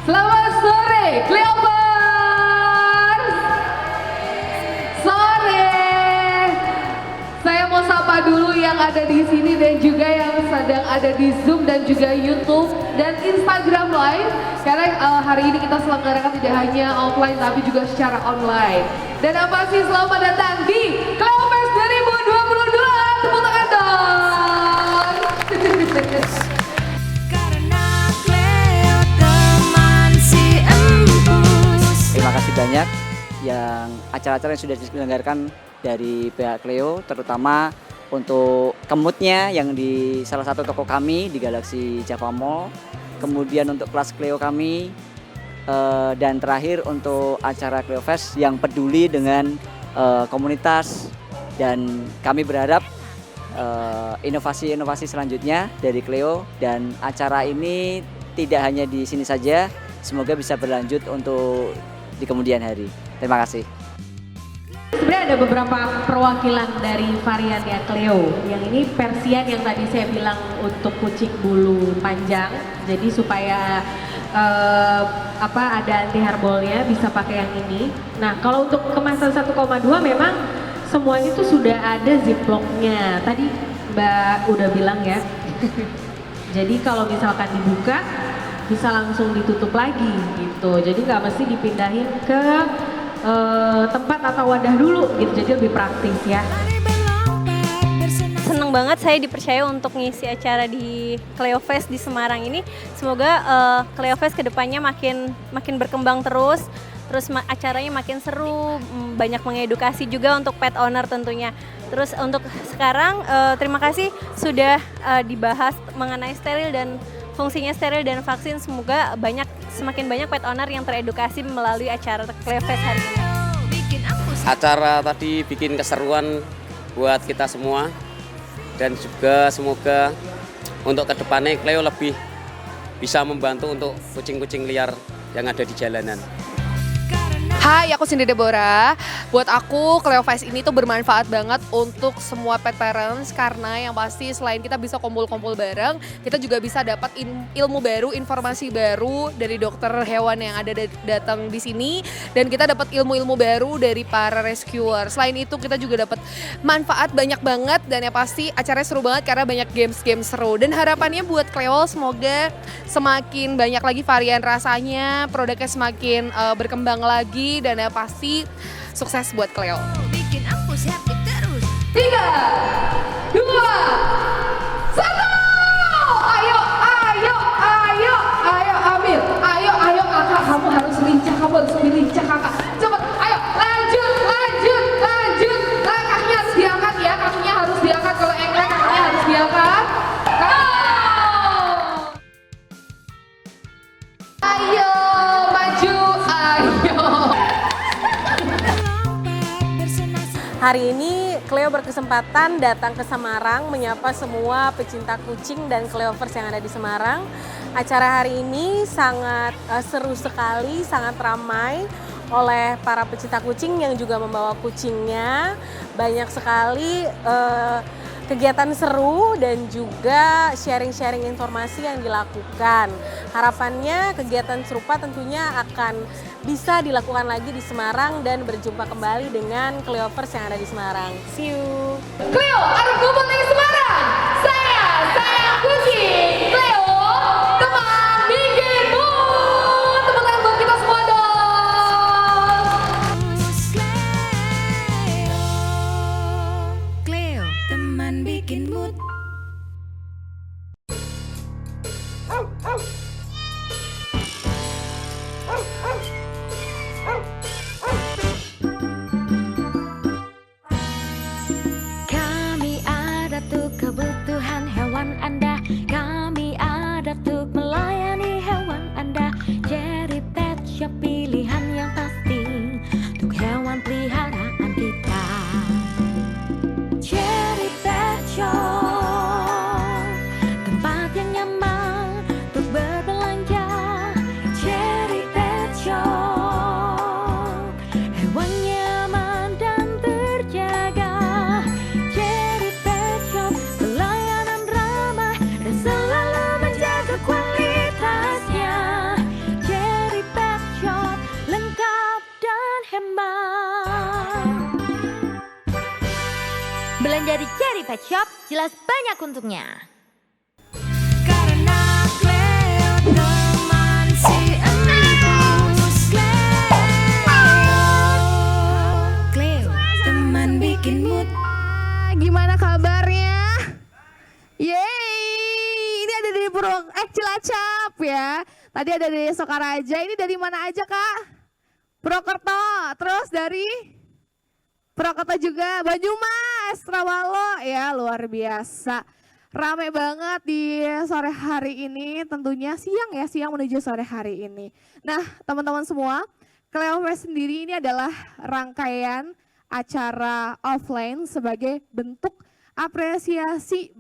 Selamat sore, Cleovers. Sore. Saya mau sapa dulu yang ada di sini dan juga yang sedang ada di Zoom dan juga YouTube dan Instagram Live. Karena hari ini kita selenggarakan tidak hanya offline tapi juga secara online. Dan apa sih, selamat datang di Cleovers 2022. Tepuk tangan dong. Terima kasih banyak yang acara-acara yang sudah diselenggarakan dari pihak Cleo, terutama untuk kemutnya yang di salah satu toko kami di Galaxy Java Mall, kemudian untuk kelas Cleo kami, dan terakhir untuk acara Cleo Fest yang peduli dengan komunitas, dan kami berharap inovasi-inovasi selanjutnya dari Cleo, dan acara ini tidak hanya di sini saja, semoga bisa berlanjut untuk di kemudian hari. Terima kasih. Sebenarnya ada beberapa perwakilan dari variannya Cleo. Yang ini Persian yang tadi saya bilang untuk kucing bulu panjang. Jadi supaya ada anti hairbalnya bisa pakai yang ini. Nah, kalau untuk kemasan 1,2 memang semuanya itu sudah ada ziplocknya. Tadi Mbak udah bilang ya. Jadi kalau misalkan dibuka bisa langsung ditutup lagi gitu, jadi nggak mesti dipindahin ke tempat atau wadah dulu gitu, jadi lebih praktis ya. Seneng banget saya dipercaya untuk ngisi acara di Cleo Fest di Semarang ini. Semoga Cleo Fest kedepannya makin berkembang terus acaranya makin seru, banyak mengedukasi juga untuk pet owner tentunya. Terus untuk sekarang terima kasih sudah dibahas mengenai steril dan fungsinya steril dan vaksin. Semoga semakin banyak pet owner yang teredukasi melalui acara Cleo Fest hari ini. Acara tadi bikin keseruan buat kita semua, dan juga semoga untuk kedepannya Cleo lebih bisa membantu untuk kucing-kucing liar yang ada di jalanan. Hai, aku Cindy Deborah. Buat aku, Cleo Fest ini tuh bermanfaat banget untuk semua pet parents, karena yang pasti selain kita bisa kumpul-kumpul bareng, kita juga bisa dapat ilmu baru, informasi baru dari dokter hewan yang ada datang di sini, dan kita dapat ilmu-ilmu baru dari para rescuer. Selain itu kita juga dapat manfaat banyak banget, dan yang pasti acaranya seru banget karena banyak games-games seru. Dan harapannya buat Cleo semoga semakin banyak lagi varian rasanya, produknya semakin berkembang lagi, dan yang pasti sukses buat Cleo. Bikin aku sehat terus. 3, 2, 1. Ayo ambil. Ayo kakak, kamu harus lincah, kakak. Cepat, ayo lanjut. Nah, kakinya harus diangkat ya, kalau engklek kakinya harus diangkat. Ayo maju, ayo. Hari ini Cleo berkesempatan datang ke Semarang menyapa semua pecinta kucing dan Cleovers yang ada di Semarang. Acara hari ini sangat seru sekali, sangat ramai oleh para pecinta kucing yang juga membawa kucingnya. Banyak sekali kegiatan seru dan juga sharing-sharing informasi yang dilakukan. Harapannya kegiatan serupa tentunya akan bisa dilakukan lagi di Semarang dan berjumpa kembali dengan Cleovers yang ada di Semarang. See you! Cleo, ada kumpul di Semarang. Saya kucing. Cleo, teman bikinmu. Tepuk tangan buat kita semua dong. Cleo, teman bikin mood. Kami ada tuh kebutuhan hewan Anda. Kami dari Cherry Pet Shop jelas banyak untungnya. Karena Cleo teman si Emribus. Cleo teman bikin mood. Gimana kabarnya? Yeay, ini ada dari Cilacap ya. Tadi ada dari Sokaraja, ini dari mana aja Kak? Purwokerto, terus dari Purwokerto juga, Banyumas, Rawalo ya, luar biasa. Rame banget di sore hari ini, tentunya siang menuju sore hari ini. Nah teman-teman semua, Cleo Fest sendiri ini adalah rangkaian acara offline sebagai bentuk apresiasi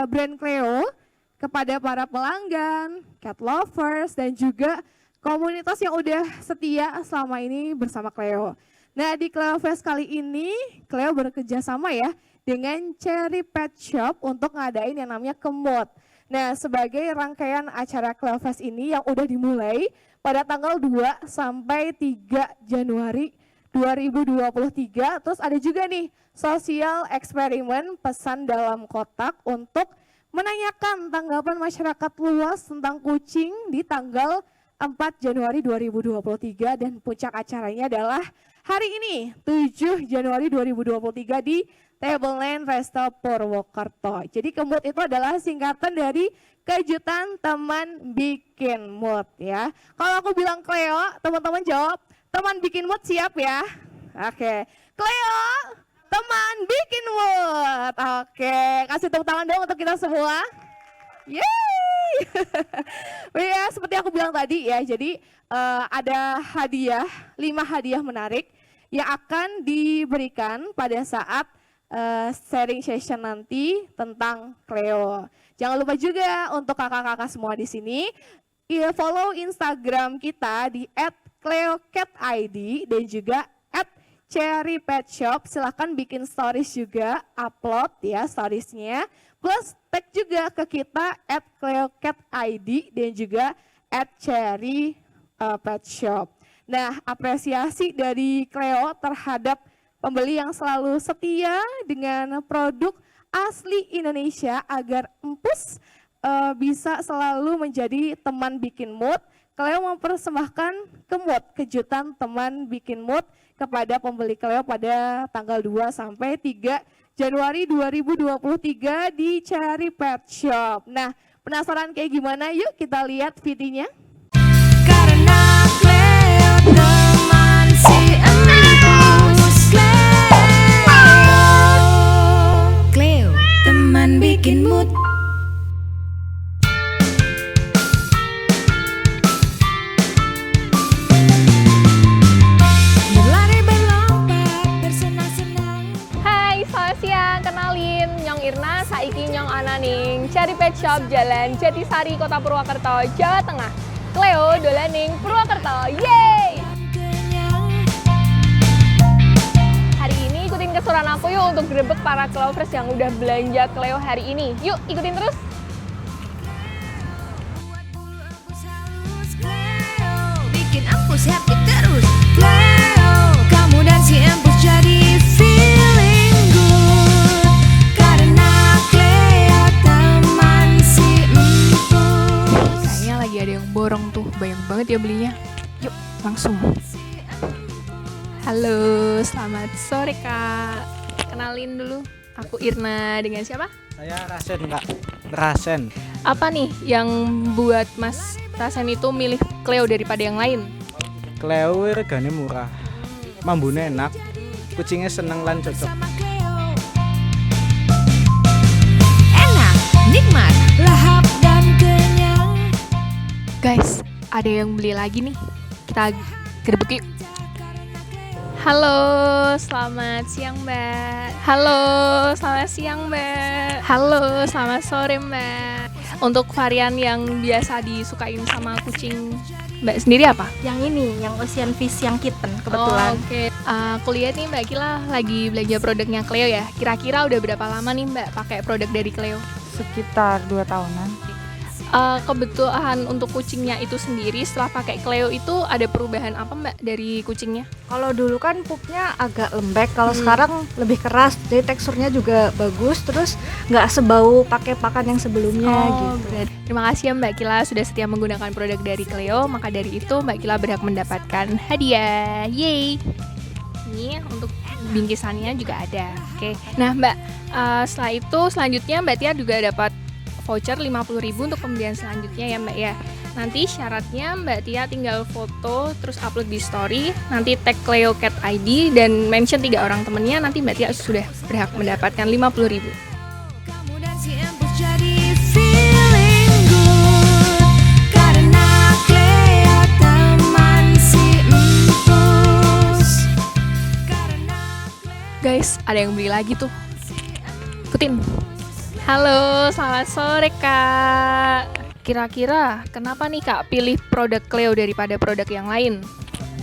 brand Cleo kepada para pelanggan, cat lovers, dan juga komunitas yang udah setia selama ini bersama Cleo. Nah di Cleo Fest kali ini, Cleo bekerja sama ya dengan Cherry Pet Shop untuk ngadain yang namanya Kemot. Nah sebagai rangkaian acara Cleo Fest ini yang udah dimulai pada tanggal 2 sampai 3 Januari 2023, terus ada juga nih sosial eksperimen pesan dalam kotak untuk menanyakan tanggapan masyarakat luas tentang kucing di tanggal 4 Januari 2023 dan puncak acaranya adalah hari ini 7 Januari 2023 di Tableland Resto Purwokerto. Jadi Kemut itu adalah singkatan dari kejutan teman bikin mood ya. Kalau aku bilang Cleo, teman-teman jawab teman bikin mood siap ya? Oke, Cleo, teman bikin mood. Oke, kasih tepuk tangan dong untuk kita semua. Yeay! Ya, seperti aku bilang tadi ya, jadi ada hadiah, 5 hadiah menarik yang akan diberikan pada saat sharing session nanti tentang Cleo. Jangan lupa juga untuk kakak-kakak semua di sini, follow Instagram kita di @CleoCatID dan juga @CherryPetShop. Silahkan bikin stories juga, upload ya storiesnya. Plus tag juga ke kita @CleoCatID dan juga @CherryPetShop. Nah apresiasi dari Cleo terhadap pembeli yang selalu setia dengan produk asli Indonesia agar Empus bisa selalu menjadi teman bikin mood. Cleo mempersembahkan Kemut, kejutan teman bikin mood kepada pembeli Cleo pada tanggal 2 sampai 3 Januari 2023 di Cherry Pet Shop. Nah, penasaran kayak gimana? Yuk kita lihat videonya. Karena Cleo teman si Emribus. Cleo teman bikin mood. Berlari berlompat bersenang-senang. Hai, selamat siang. Kenalin, Nyong Irna, saiki Nyong Ananing, Cherry Pet Shop Jalan Jatisari, Kota Purwokerto, Jawa Tengah. Cleo dolaning Purwokerto, yeay! Hari ini ikutin keseruan aku yuk untuk grebek para Clovers yang udah belanja Cleo hari ini. Yuk, ikutin terus! Bikin Empus happy terus. Cleo, kamu dan si Empus jadi feeling good. Karena Cleo teman si Empus. Kayaknya lagi ada yang borong tuh, banyak banget ya belinya. Yuk, langsung. Halo, selamat sore Kak. Kenalin dulu, aku Irna, dengan siapa? Saya Rasen Kak, Rasen. Apa nih yang buat Mas Rasen itu milih Cleo daripada yang lain? Cleo regane murah, mambune enak, kucingnya seneng lan cocok. Sama Cleo. Enak, nikmat, lahap dan kenyang. Guys, ada yang beli lagi nih. Kita gerbek yuk. Halo, selamat siang Mbak. Halo, selamat siang Mbak. Halo, selamat sore Mbak. Untuk varian yang biasa disukain sama kucing Mbak sendiri apa? Yang ini, yang Ocean Fish yang kitten kebetulan. Oh, oke. Aku lihat nih Mbak Kila lagi belanja produknya Cleo ya. Kira-kira udah berapa lama nih Mbak pakai produk dari Cleo? Sekitar 2 tahunan. Kebutuhan untuk kucingnya itu sendiri setelah pakai Cleo itu ada perubahan apa Mbak dari kucingnya? Kalau dulu kan pupnya agak lembek, kalau sekarang lebih keras, jadi teksturnya juga bagus, terus nggak sebau pakai pakan yang sebelumnya gitu. Terima kasih ya Mbak Kila sudah setia menggunakan produk dari Cleo, maka dari itu Mbak Kila berhak mendapatkan hadiah. Yeay! Ini untuk bingkisannya juga ada. Oke. Nah Mbak, setelah itu selanjutnya Mbak Tia juga dapat voucher 50.000 untuk pembelian selanjutnya ya Mbak ya. Nanti syaratnya Mbak Tia tinggal foto terus upload di story, nanti tag Cleo Cat ID dan mention 3 orang temennya, nanti Mbak Tia sudah berhak mendapatkan 50.000. Kamu dan si empus jadi feeling good karena Cleo teman si empus. Guys, ada yang beli lagi tuh. Ikutin. Halo, selamat sore Kak. Kira-kira kenapa nih Kak pilih produk Cleo daripada produk yang lain?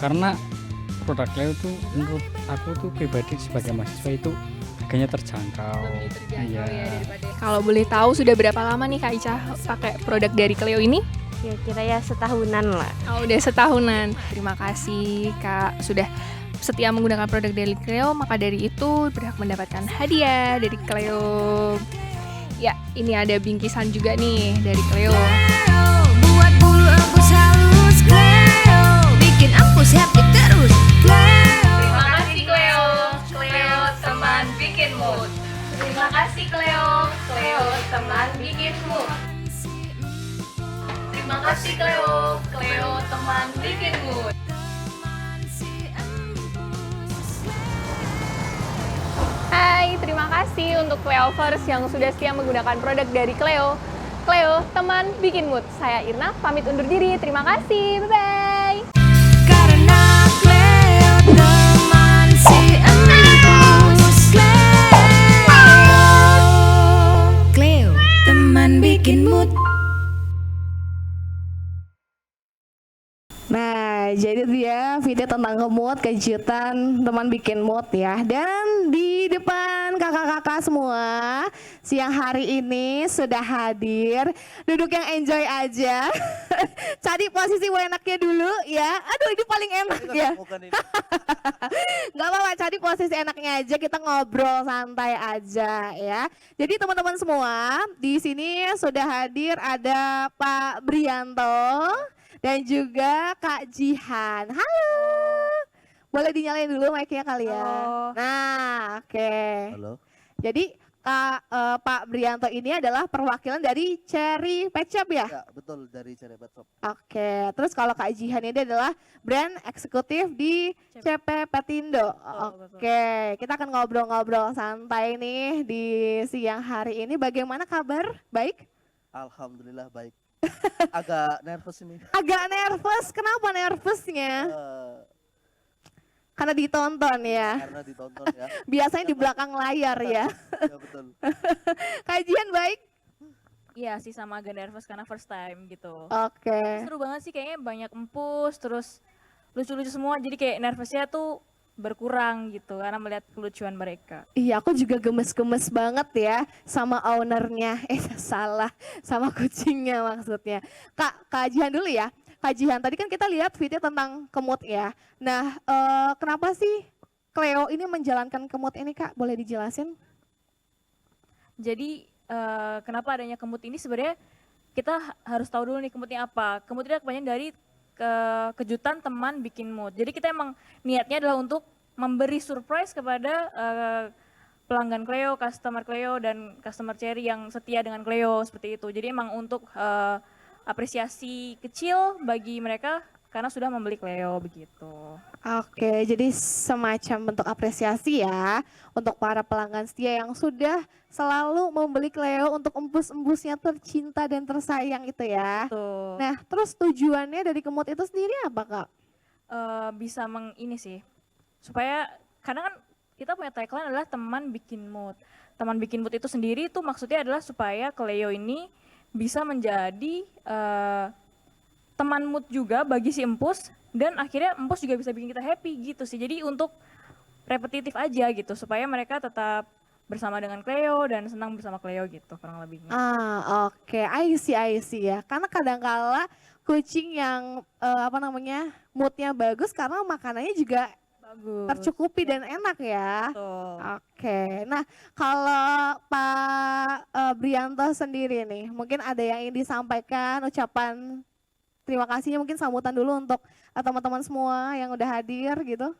Karena produk Cleo tuh menurut aku tuh pribadi sebagai mahasiswa itu harganya terjangkau. Iya. Kalau boleh tahu sudah berapa lama nih Kak Ica pakai produk dari Cleo ini? Ya kira ya setahunan lah. Oh, udah setahunan. Terima kasih Kak sudah setia menggunakan produk dari Cleo, maka dari itu berhak mendapatkan hadiah dari Cleo. Ya, ini ada bingkisan juga nih dari Cleo. Cleo, buat bulu empus halus. Cleo, bikin empus happy terus. Cleo. Terima kasih Cleo, Cleo teman bikin mood. Terima kasih Cleo, Cleo teman bikin mood. Terima kasih Cleo, Cleo teman bikin mood. Hai, terima kasih untuk Cleovers yang sudah setia menggunakan produk dari Cleo. Cleo, teman bikin mood. Saya Irna, pamit undur diri. Terima kasih, bye-bye. Karena Cleo teman si empus. Cleo, teman bikin mood. Nah, jadi dia video tentang kemut, kejutan, teman bikin mood ya. Dan di depan kakak-kakak semua, siang hari ini sudah hadir. Duduk yang enjoy aja. Cari posisi enaknya dulu ya. Aduh, ini paling enak ya. Gak apa-apa, cari posisi enaknya aja. Kita ngobrol santai aja ya. Jadi teman-teman semua, di sini sudah hadir ada Pak Brianto dan juga Kak Jihan. Halo. Boleh dinyalain dulu mic-nya kali ya. Nah, oke. Halo. Jadi Pak Brianto ini adalah perwakilan dari Cherry Pet Shop ya? Ya, betul dari Cherry Pet Shop. Oke. Terus kalau Kak Jihan ini adalah brand eksekutif di CP Petindo. Oke. Kita akan ngobrol-ngobrol santai nih di siang hari ini. Bagaimana kabar? Baik? Alhamdulillah baik. Agak nervous ini. Agak nervous, kenapa nervousnya? Karena ditonton ya. Karena ditonton ya. Biasanya di belakang layar ya. Ya betul. Kajian baik? Iya sih, sama agak nervous karena first time gitu. Oke. Seru banget sih, kayaknya banyak empus, terus lucu-lucu semua, jadi kayak nervousnya tuh berkurang gitu karena melihat kelucuan mereka. Iya, aku juga gemes-gemes banget ya sama ownernya. Salah, sama kucingnya maksudnya. Kak Jihan dulu ya. Kak Jihan, tadi kan kita lihat video tentang kemut ya. Nah, kenapa sih Cleo ini menjalankan kemut ini Kak? Boleh dijelasin? Jadi kenapa adanya kemut ini sebenarnya kita harus tahu dulu nih kemutnya apa. Kemut ini kebanyakan dari kejutan teman bikin mood. Jadi kita emang niatnya adalah untuk memberi surprise kepada pelanggan Cleo, customer Cleo dan customer Cherry yang setia dengan Cleo seperti itu. Jadi emang untuk apresiasi kecil bagi mereka karena sudah membeli Cleo begitu. Oke, jadi semacam bentuk apresiasi ya untuk para pelanggan setia yang sudah selalu membeli Cleo untuk empus-empusnya tercinta dan tersayang itu ya. Betul. Nah, terus tujuannya dari kemut itu sendiri apa Kak? Bisa ini sih, supaya kadang kan kita punya tagline adalah teman bikin mood. Teman bikin mood itu sendiri itu maksudnya adalah supaya Cleo ini bisa menjadi teman mood juga bagi si empus dan akhirnya empus juga bisa bikin kita happy gitu sih. Jadi untuk repetitif aja gitu supaya mereka tetap bersama dengan Cleo dan senang bersama Cleo gitu kurang lebihnya. Oke, I see ya. Karena kadangkala kucing yang moodnya bagus karena makanannya juga Bagus. tercukupi dan enak ya. Betul. Oke, nah kalau Pak Brianto sendiri nih, mungkin ada yang ingin disampaikan ucapan terima kasihnya, mungkin sambutan dulu untuk teman-teman semua yang udah hadir gitu.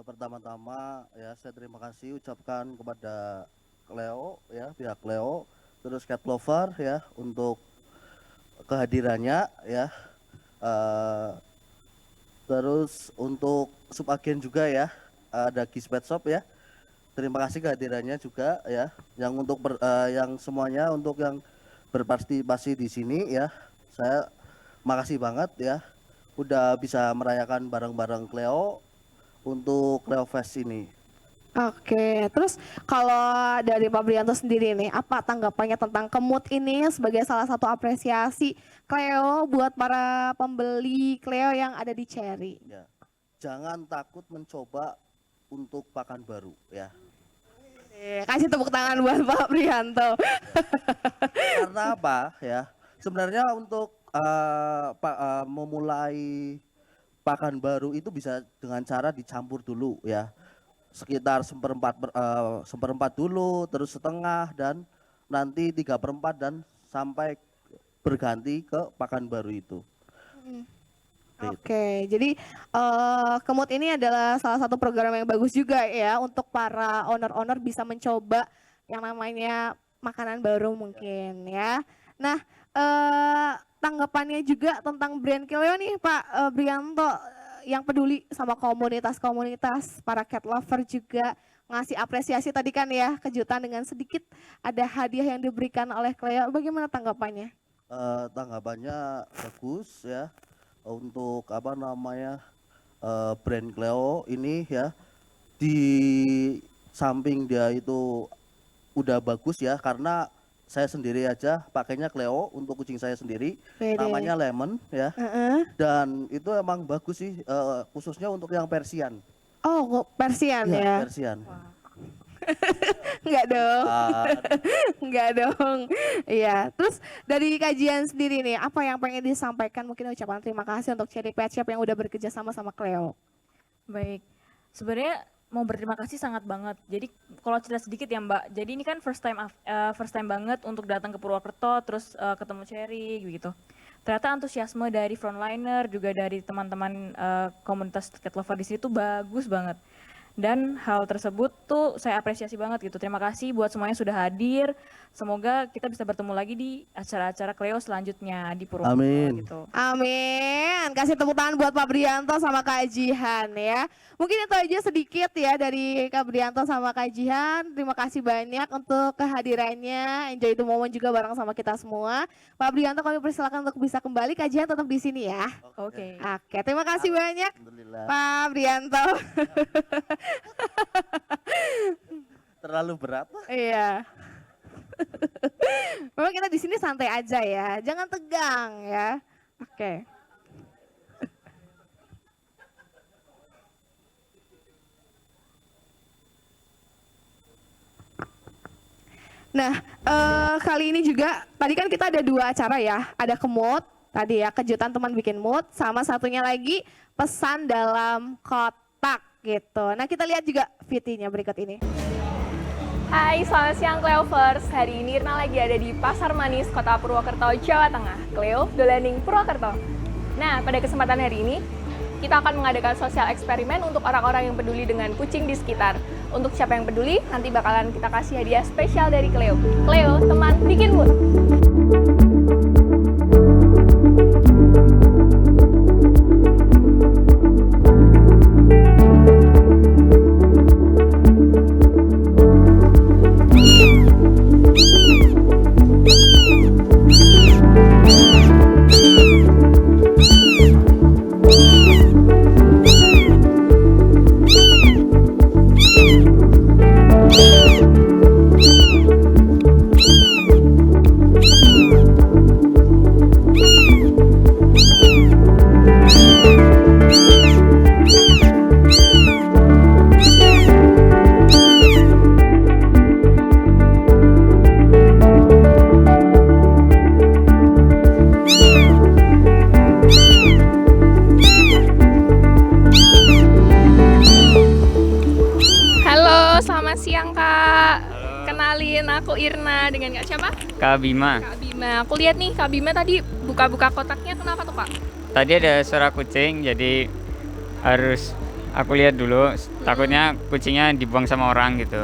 Pertama-tama ya saya terima kasih ucapkan kepada Cleo ya, pihak Cleo, terus Cat Lover ya untuk kehadirannya ya. Terus untuk subagen juga ya, ada Gis Pet Shop ya. Terima kasih kehadirannya juga ya, yang untuk yang semuanya untuk yang berpartisipasi di sini ya. Saya makasih banget ya, udah bisa merayakan bareng-bareng Cleo untuk Cleo Fest ini. Oke, terus kalau dari Pak Brianto sendiri nih, apa tanggapannya tentang kemut ini sebagai salah satu apresiasi Cleo buat para pembeli Cleo yang ada di Cherry? Ya. Jangan takut mencoba untuk pakan baru ya. Kasih tepuk tangan buat Pak Brianto. Karena apa ya? Sebenarnya untuk memulai pakan baru itu bisa dengan cara dicampur dulu ya. Sekitar seperempat dulu, terus setengah, dan nanti 3/4 dan sampai berganti ke pakan baru itu. Oke, jadi Kemut ini adalah salah satu program yang bagus juga ya untuk para owner-owner bisa mencoba yang namanya makanan baru mungkin ya. Nah, tanggapannya juga tentang brand Cleo nih Pak Brianto, yang peduli sama komunitas-komunitas, para cat lover juga ngasih apresiasi tadi kan ya, kejutan dengan sedikit ada hadiah yang diberikan oleh Cleo. Bagaimana tanggapannya? Tanggapannya bagus ya, untuk brand Cleo ini ya, di samping dia itu udah bagus ya, karena saya sendiri aja pakainya Cleo untuk kucing saya sendiri. Namanya Lemon ya. Dan itu emang bagus sih, khususnya untuk yang Persian. Oh, Persian ya? Persian. Enggak dong. Enggak dong. Iya. Terus dari kajian sendiri nih, apa yang pengen disampaikan, mungkin ucapan terima kasih untuk Cherry Pet Shop yang udah bekerja sama Cleo? Baik, sebenarnya mau berterima kasih sangat banget. Jadi kalau cerita sedikit ya Mbak, jadi ini kan first time banget untuk datang ke Purwokerto, terus ketemu Cherry gitu. Ternyata antusiasme dari frontliner juga dari teman-teman komunitas cat lover di situ bagus banget. Dan hal tersebut tuh saya apresiasi banget gitu. Terima kasih buat semuanya sudah hadir. Semoga kita bisa bertemu lagi di acara-acara Cleo selanjutnya di Purwokerto. Amin. Gitu. Amin. Kasih tepuk tangan buat Pak Brianto sama Kak Jihan ya. Mungkin itu aja sedikit ya dari Kak Brianto sama Kak Jihan. Terima kasih banyak untuk kehadirannya. Enjoy the moment juga bareng sama kita semua. Pak Brianto kami persilakan untuk bisa kembali. Kak Jihan tetap di sini ya. Oke. Oke, terima kasih banyak Pak Brianto. Terlalu berat. Iya. Memang kita di sini santai aja ya, jangan tegang ya. Oke. Nah, kali ini juga tadi kan kita ada 2 acara ya, ada Kemut tadi ya, kejutan teman bikin mood, sama satunya lagi pesan dalam kotak gitu. Nah, kita lihat juga VT-nya berikut ini. Hai, selamat siang Cleovers. Hari ini Irna lagi ada di Pasar Manis, Kota Purwokerto, Jawa Tengah. Cleo, Dolaning Purwokerto. Nah, pada kesempatan hari ini, kita akan mengadakan sosial eksperimen untuk orang-orang yang peduli dengan kucing di sekitar. Untuk siapa yang peduli, nanti bakalan kita kasih hadiah spesial dari Cleo. Cleo, teman bikin mood. kenalin, aku Irna dengan Kak siapa? Kak Bima. Kak Bima. Aku lihat nih Kak Bima tadi buka-buka kotaknya, kenapa tuh Kak? Tadi ada suara kucing, jadi harus aku lihat dulu. Takutnya kucingnya dibuang sama orang gitu.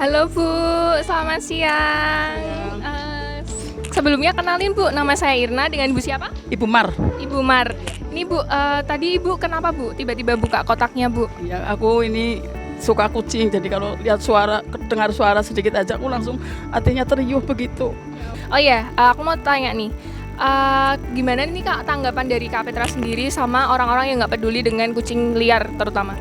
Halo Bu, selamat siang. Sebelumnya kenalin Bu, nama saya Irna dengan Bu siapa? Ibu Mar. Ibu Mar. Ini Bu, tadi Ibu kenapa Bu tiba-tiba buka kotaknya Bu? Ya, aku ini suka kucing, jadi kalau lihat suara, dengar suara sedikit aja aku langsung hatinya teriuh begitu. Oh iya, aku mau tanya nih, gimana nih Kak tanggapan dari Kak Petra sendiri sama orang-orang yang nggak peduli dengan kucing liar terutama?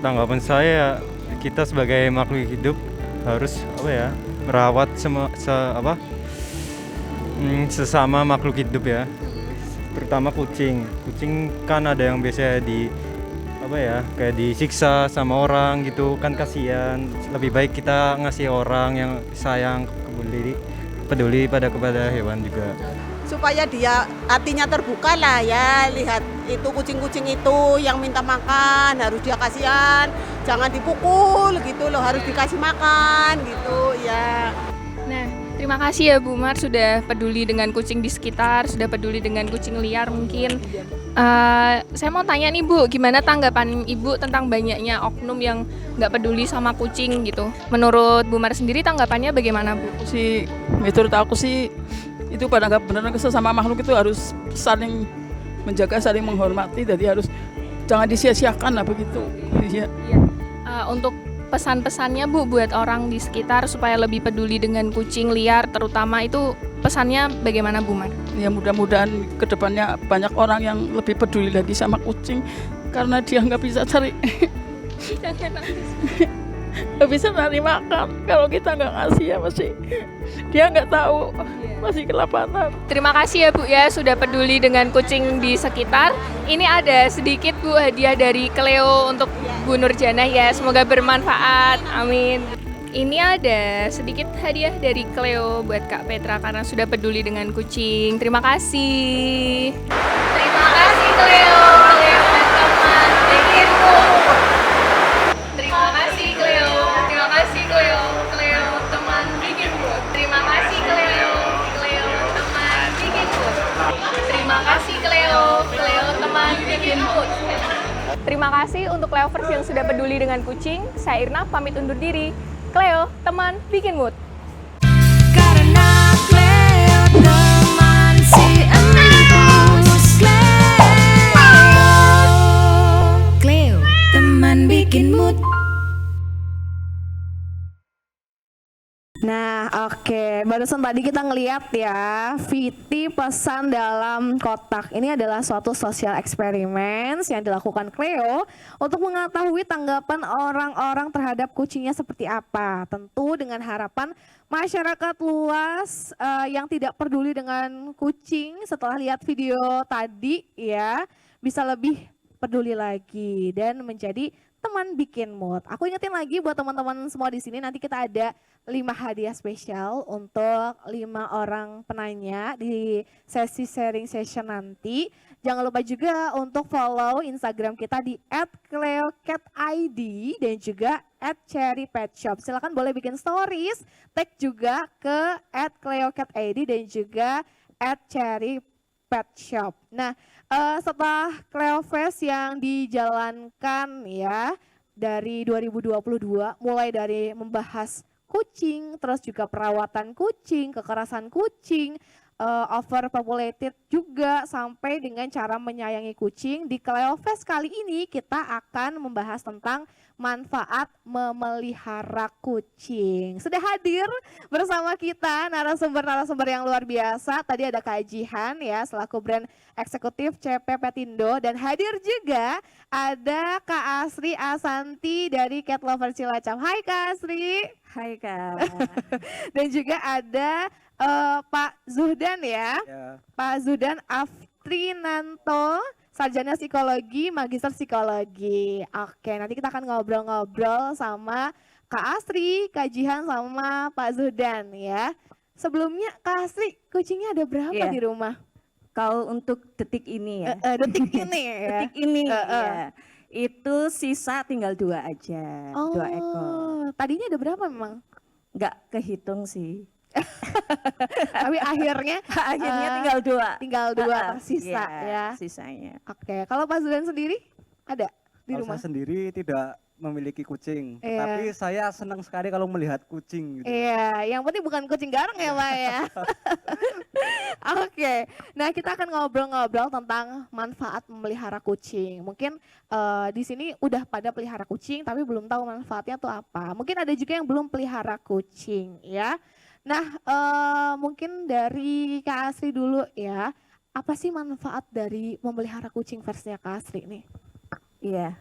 Tanggapan saya, kita sebagai makhluk hidup harus merawat sesama makhluk hidup ya, terutama kucing. Kucing kan ada yang biasanya kayak disiksa sama orang gitu kan, kasihan. Lebih baik kita ngasih orang yang sayang, peduli kepada hewan juga. Supaya dia hatinya terbuka lah ya, lihat itu kucing-kucing itu yang minta makan, harus dia kasihan, jangan dipukul gitu loh, harus dikasih makan gitu ya. Nah, terima kasih ya Bu Mar sudah peduli dengan kucing di sekitar, sudah peduli dengan kucing liar mungkin. Saya mau tanya nih Bu, gimana tanggapan Ibu tentang banyaknya oknum yang nggak peduli sama kucing gitu? Menurut Bu Mar sendiri tanggapannya bagaimana Bu? Menurut aku sih itu pada nggak benar, sesama makhluk itu harus saling menjaga, saling menghormati, jadi harus jangan disia-siakan lah begitu. Iya. Untuk pesan-pesannya Bu buat orang di sekitar supaya lebih peduli dengan kucing liar terutama, itu pesannya bagaimana Bu Mar? Ya mudah-mudahan kedepannya banyak orang yang lebih peduli lagi sama kucing, karena dia nggak bisa cari nggak bisa cari makan kalau kita nggak ngasih ya, dia nggak tahu, masih kelaparan. Terima kasih ya Bu ya sudah peduli dengan kucing di sekitar. Ini ada sedikit Bu hadiah dari Cleo untuk Bu Nurjana ya, semoga bermanfaat, amin. Ini ada sedikit hadiah dari Cleo buat Kak Petra karena sudah peduli dengan kucing. Terima kasih. Terima kasih Cleo. Cleo dan teman bikinmu. Terima kasih Cleo. Terima kasih Cleo. Cleo teman bikinmu. Terima kasih Cleo. Cleo teman bikinmu. Terima kasih Cleo. Cleo teman bikinmu. Terima kasih untuk Cleovers yang sudah peduli dengan kucing. Saya Irna pamit undur diri. Cleo, teman bikin mood. Karena Cleo teman si empus. Cleo teman bikin mood. Nah, oke. Barusan tadi kita ngeliat ya, Viti pesan dalam kotak. Ini adalah suatu social experiment yang dilakukan Cleo untuk mengetahui tanggapan orang-orang terhadap kucingnya seperti apa. Tentu dengan harapan masyarakat luas yang tidak peduli dengan kucing setelah lihat video tadi ya, bisa lebih peduli lagi dan menjadi teman bikin mood. Aku ingetin lagi buat teman-teman semua di sini, nanti kita ada 5 hadiah spesial untuk 5 orang penanya di sesi sharing session nanti. Jangan lupa juga untuk follow Instagram kita di @cleocatid dan juga @cherrypetshop. Silakan boleh bikin stories, tag juga ke @cleocatid dan juga @cherrypetshop. Nah, setelah Cleovers yang dijalankan ya dari 2022, mulai dari membahas kucing, terus juga perawatan kucing, kekerasan kucing, overpopulated juga, sampai dengan cara menyayangi kucing. Di Cleovers kali ini kita akan membahas tentang manfaat memelihara kucing. Sudah hadir bersama kita narasumber-narasumber yang luar biasa. Tadi ada Kak Jihan ya selaku brand eksekutif CP Petindo, dan hadir juga ada Kak Asri Asanti dari Cat Lover Cilacap. Hai Kak Asri. Hai Kak. Dan juga ada Pak Zuhdan ya. Pak Zuhdan Aftrinanto, sarjana psikologi, magister psikologi. Oke, nanti kita akan ngobrol-ngobrol sama Kak Asri, Kak Jihan, sama Pak Zuhdan ya. Sebelumnya Kak Asri, kucingnya ada berapa di rumah? Kalau untuk detik ini ya. Detik ini ya. Detik ini ya. Itu sisa tinggal 2 aja, 2 ekor. Tadinya ada berapa memang? Nggak kehitung sih. Tapi akhirnya tinggal 2. Tinggal 2 tersisa ya. Sisanya. Oke, kalau Pak Zudan sendiri ada di Kalau rumah? saya sendiri tidak memiliki kucing, Iya. tapi saya senang sekali kalau melihat kucing. Gitu. Iya, yang penting bukan kucing garang ya Pak ya. Oke, nah kita akan ngobrol-ngobrol tentang manfaat memelihara kucing. Mungkin di sini udah pada pelihara kucing tapi belum tahu manfaatnya tuh apa. Mungkin ada juga yang belum pelihara kucing ya. Nah mungkin dari Kak Asri dulu ya. Apa sih manfaat dari memelihara kucing versinya Kak Asri nih? Iya,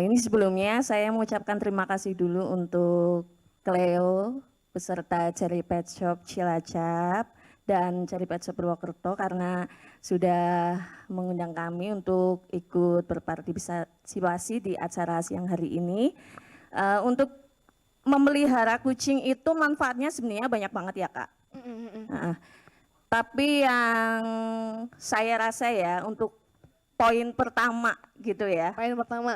ini sebelumnya saya mengucapkan terima kasih dulu untuk Cleo beserta Cherry Pet Shop Cilacap dan Cherry Pet Shop Purwokerto karena sudah mengundang kami untuk ikut berpartisipasi di acara siang hari ini. Untuk memelihara kucing itu manfaatnya sebenarnya banyak banget ya Kak. Tapi yang saya rasa ya untuk poin pertama gitu ya. Poin pertama.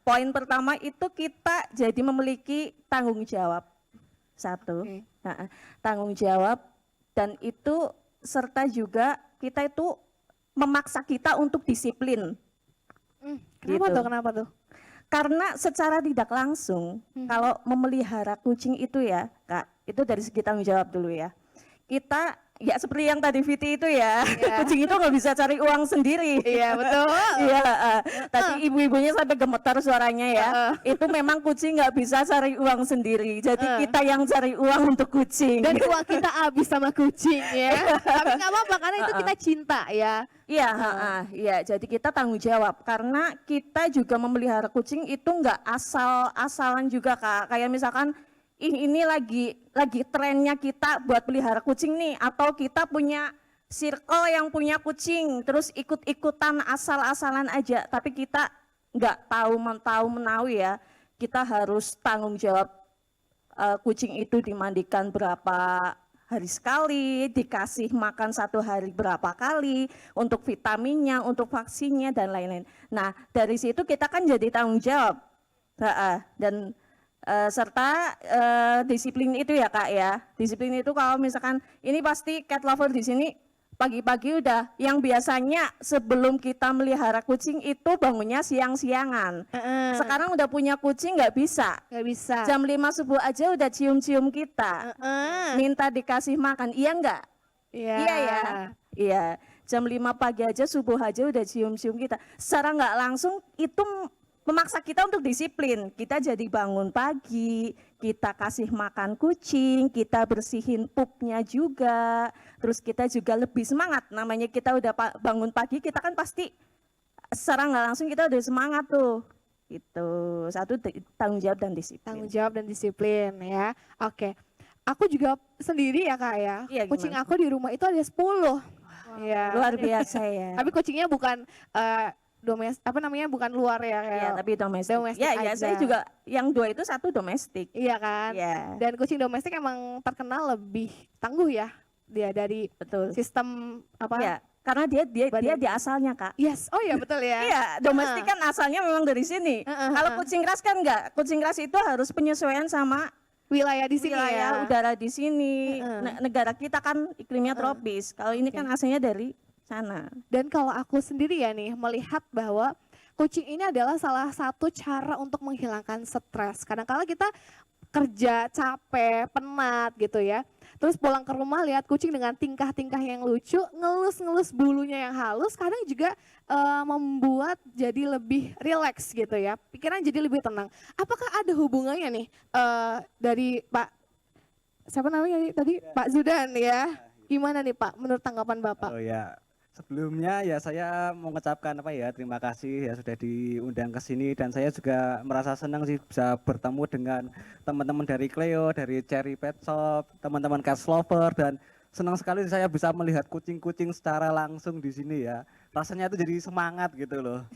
Poin pertama itu kita jadi memiliki tanggung jawab. Satu, tanggung jawab dan itu serta juga kita itu memaksa kita untuk disiplin. Kenapa tuh? Karena secara tidak langsung kalau memelihara kucing itu ya Kak, itu dari segi tanggung jawab dulu ya. Kita ya seperti yang tadi Viti itu ya, kucing itu nggak bisa cari uang sendiri. Iya betul. Iya, tadi ibu-ibunya sampai gemetar suaranya ya. Itu memang kucing nggak bisa cari uang sendiri. Jadi kita yang cari uang untuk kucing. Dan uang kita habis sama kucing ya. Tapi nggak apa-apa karena itu kita cinta ya. Iya, iya. Jadi kita tanggung jawab karena kita juga memelihara kucing itu nggak asal-asalan juga Kak. Kayak misalkan ini lagi trennya kita buat pelihara kucing nih, atau kita punya circle yang punya kucing terus ikut-ikutan asal-asalan aja, tapi kita nggak tahu menahu ya, kita harus tanggung jawab. Kucing itu dimandikan berapa hari sekali, dikasih makan 1 hari berapa kali, untuk vitaminnya, untuk vaksinnya dan lain-lain. Nah dari situ kita kan jadi tanggung jawab. Dan serta disiplin itu ya Kak ya. Disiplin itu kalau misalkan ini pasti cat lover di sini pagi-pagi udah yang biasanya sebelum kita melihara kucing itu bangunnya siang-siangan. Sekarang udah punya kucing nggak bisa. Jam 5 subuh aja udah cium-cium kita. Minta dikasih makan. Iya enggak? Iya. Iya ya. Iya. Jam 5 pagi aja subuh aja udah cium-cium kita. Secara nggak langsung itu memaksa kita untuk disiplin. Kita jadi bangun pagi, kita kasih makan kucing, kita bersihin pupnya juga, terus kita juga lebih semangat. Namanya kita udah bangun pagi, kita kan pasti secara nggak langsung kita udah semangat tuh. Itu satu tanggung jawab dan disiplin. Tanggung jawab dan disiplin ya. Oke. Aku juga sendiri ya Kak ya. Iya, kucing gimana? aku di rumah itu ada 10. Iya. Luar biasa ya. Tapi kucingnya bukan bukan luar ya kayak. Iya, tapi domestik. Ya, aja. saya juga yang 2 itu 1 domestik. Iya kan? Iya. Dan kucing domestik emang terkenal lebih tangguh ya. Dia dari sistem apa? Iya, karena dia di asalnya Kak. Yes, oh iya betul ya. Iya, domestik kan asalnya memang dari sini. Kalau kucing ras kan enggak. Kucing ras itu harus penyesuaian sama wilayah di sini wilayah ya. udara di sini. Negara kita kan iklimnya tropis. Kalau ini kan asalnya dari sana. Dan kalau aku sendiri ya nih melihat bahwa kucing ini adalah salah satu cara untuk menghilangkan stres. Kadang-kala kita kerja capek, penat gitu ya. Terus pulang ke rumah lihat kucing dengan tingkah-tingkah yang lucu, ngelus-ngelus bulunya yang halus, kadang juga membuat jadi lebih rileks gitu ya. Pikiran jadi lebih tenang. Apakah ada hubungannya nih dari Pak siapa namanya tadi Pak Zudan ya? Gimana nih Pak menurut tanggapan Bapak? Oh ya. Sebelumnya ya saya mengucapkan terima kasih ya sudah diundang ke sini, dan saya juga merasa senang sih bisa bertemu dengan teman-teman dari Cleo, dari Cherry Pet Shop, teman-teman cat lover, dan senang sekali saya bisa melihat kucing-kucing secara langsung di sini ya. Rasanya itu jadi semangat gitu loh.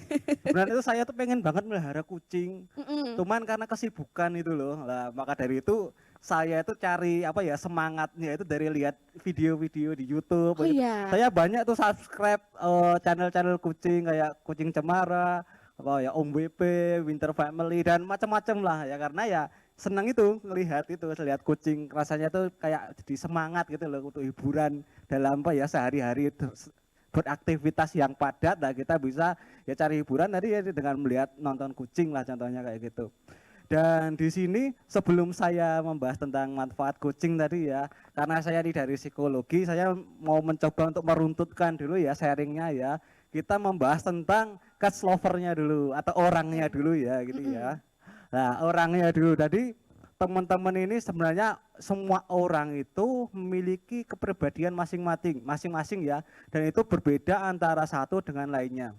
Sebenarnya itu saya tuh pengen banget melihara kucing. Cuman karena kesibukan itu loh. Lah maka dari itu saya itu cari semangatnya itu dari lihat video-video di YouTube. Oh, iya. Saya banyak tuh subscribe channel-channel kucing kayak Kucing Cemara, apa ya Om WP, Winter Family dan macam-macam lah ya, karena ya senang itu ngelihat itu, lihat kucing rasanya tuh kayak jadi semangat gitu loh untuk hiburan dalam apa ya sehari-hari beraktivitas yang padat. Nah kita bisa ya cari hiburan tadi ya dengan melihat nonton kucing lah contohnya kayak gitu. Dan di sini sebelum saya membahas tentang manfaat kucing tadi ya, karena saya ini dari psikologi, saya mau mencoba untuk meruntutkan dulu ya sharingnya ya. Kita membahas tentang cat lovernya dulu atau orangnya dulu ya gitu ya. Nah orangnya dulu tadi, teman-teman ini sebenarnya semua orang itu memiliki kepribadian masing-masing ya, dan itu berbeda antara satu dengan lainnya.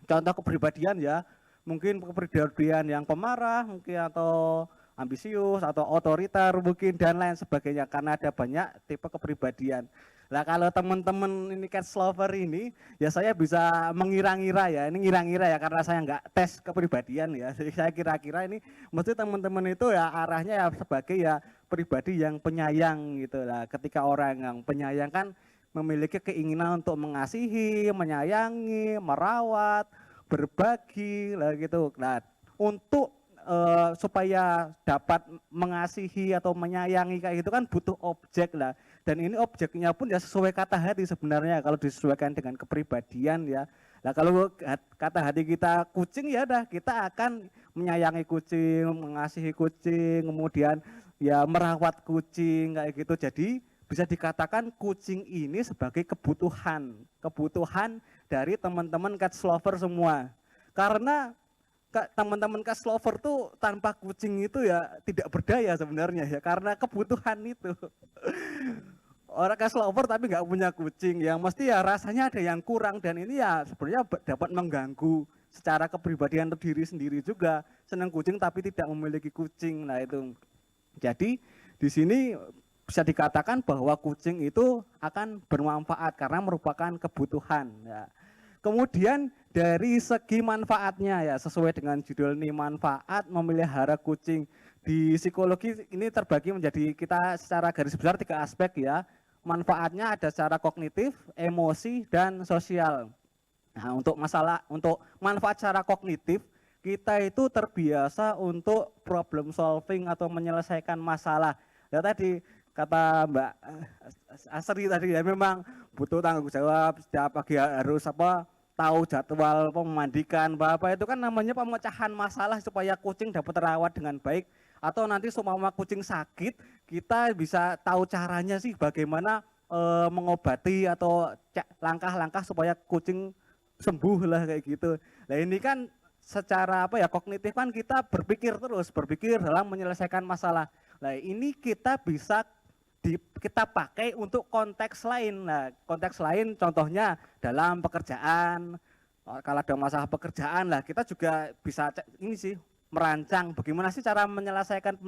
Contoh kepribadian ya, mungkin kepribadian yang pemarah mungkin atau ambisius atau otoriter mungkin dan lain sebagainya, karena ada banyak tipe kepribadian. Nah kalau teman-teman ini cat lover ini ya saya bisa mengira-ngira ya, ini ngira-ngira ya karena saya nggak tes kepribadian ya, jadi saya kira-kira ini mesti teman-teman itu ya arahnya ya sebagai ya pribadi yang penyayang gitu lah. Ketika orang yang penyayang kan memiliki keinginan untuk mengasihi, menyayangi, merawat, berbagi lah gitu. Nah untuk supaya dapat mengasihi atau menyayangi kayak gitu kan butuh objek lah, dan ini objeknya pun ya sesuai kata hati sebenarnya kalau disesuaikan dengan kepribadian ya. Nah kalau kata hati kita kucing ya dah kita akan menyayangi kucing, mengasihi kucing, kemudian ya merawat kucing kayak gitu. Jadi bisa dikatakan kucing ini sebagai kebutuhan dari teman-teman cat lover semua. Karena teman-teman cat lover tuh tanpa kucing itu ya tidak berdaya sebenarnya ya, karena kebutuhan itu. Orang cat lover tapi nggak punya kucing, yang mesti ya rasanya ada yang kurang, dan ini ya sebenarnya dapat mengganggu secara kepribadian diri sendiri juga. Senang kucing tapi tidak memiliki kucing, nah itu. Jadi di sini bisa dikatakan bahwa kucing itu akan bermanfaat karena merupakan kebutuhan ya. Kemudian dari segi manfaatnya ya, sesuai dengan judul ini manfaat memelihara kucing. Di psikologi ini terbagi menjadi kita secara garis besar 3 aspek ya. Manfaatnya ada secara kognitif, emosi, dan sosial. Nah untuk manfaat secara kognitif, kita itu terbiasa untuk problem solving atau menyelesaikan masalah. Ya tadi kata Mbak Asri tadi ya, memang butuh tanggung jawab, setiap pagi harus tahu jadwal memandikan apa itu kan namanya pemecahan masalah supaya kucing dapat terawat dengan baik, atau nanti seumpama kucing sakit kita bisa tahu caranya sih bagaimana mengobati atau langkah-langkah supaya kucing sembuh lah kayak gitu. Nah ini kan secara kognitif kan kita berpikir dalam menyelesaikan masalah. Nah ini kita bisa kita pakai untuk konteks lain. Nah, konteks lain contohnya dalam pekerjaan. Kalau ada masalah pekerjaan lah, kita juga bisa merancang bagaimana sih cara menyelesaikan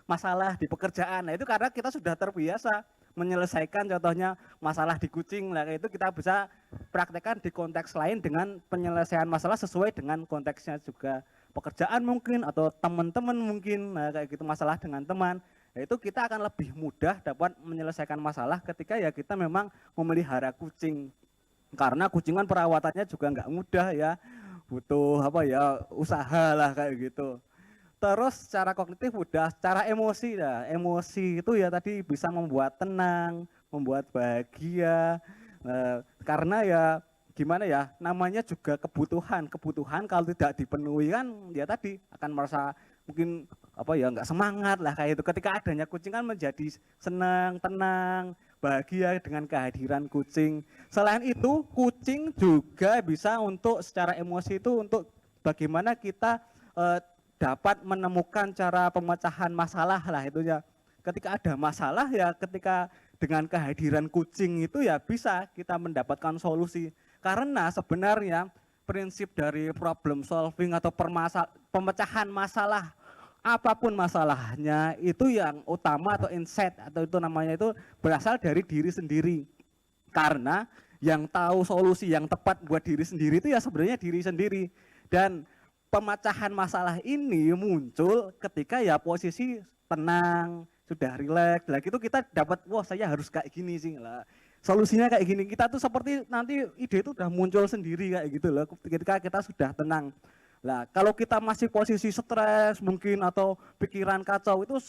masalah di pekerjaan. Nah, itu karena kita sudah terbiasa menyelesaikan contohnya masalah di kucing. Nah, itu kita bisa praktekkan di konteks lain dengan penyelesaian masalah sesuai dengan konteksnya juga. Pekerjaan mungkin atau teman-teman mungkin, nah kayak gitu masalah dengan teman. Nah, itu kita akan lebih mudah dapat menyelesaikan masalah ketika ya kita memang memelihara kucing. Karena kucing kan perawatannya juga nggak mudah ya, butuh usaha lah kayak gitu. Terus secara kognitif udah, secara emosi lah. Emosi itu ya tadi bisa membuat tenang, membuat bahagia. Karena ya gimana ya, namanya juga kebutuhan kalau tidak dipenuhi kan ya tadi akan merasa mungkin nggak semangat lah kayak itu. Ketika adanya kucing kan menjadi senang, tenang, bahagia dengan kehadiran kucing. Selain itu kucing juga bisa untuk secara emosi itu untuk bagaimana kita dapat menemukan cara pemecahan masalah lah itunya. Ketika ada masalah ya ketika dengan kehadiran kucing itu ya bisa kita mendapatkan solusi. Karena sebenarnya prinsip dari problem solving atau pemecahan masalah, apapun masalahnya itu yang utama atau insight atau itu namanya itu berasal dari diri sendiri. Karena yang tahu solusi yang tepat buat diri sendiri itu ya sebenarnya diri sendiri. Dan pemecahan masalah ini muncul ketika ya posisi tenang, sudah rileks. Lah gitu kita dapat, wah saya harus kayak gini sih lah. Solusinya kayak gini, kita tuh seperti nanti ide itu udah muncul sendiri kayak gitu loh ketika kita sudah tenang. Nah, kalau kita masih posisi stres mungkin atau pikiran kacau itu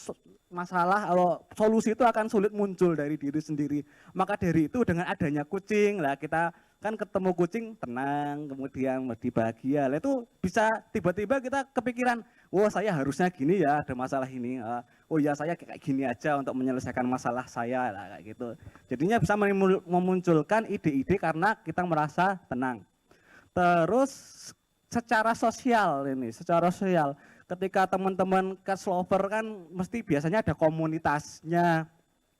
masalah atau solusi itu akan sulit muncul dari diri sendiri. Maka dari itu dengan adanya kucing, lah kita kan ketemu kucing tenang, kemudian lebih bahagia. Lah itu bisa tiba-tiba kita kepikiran, "Oh, saya harusnya gini ya, ada masalah ini. Oh ya, saya kayak gini aja untuk menyelesaikan masalah saya." Lah kayak gitu. Jadinya bisa memunculkan ide-ide karena kita merasa tenang. Terus secara sosial ketika teman-teman cash lover kan mesti biasanya ada komunitasnya.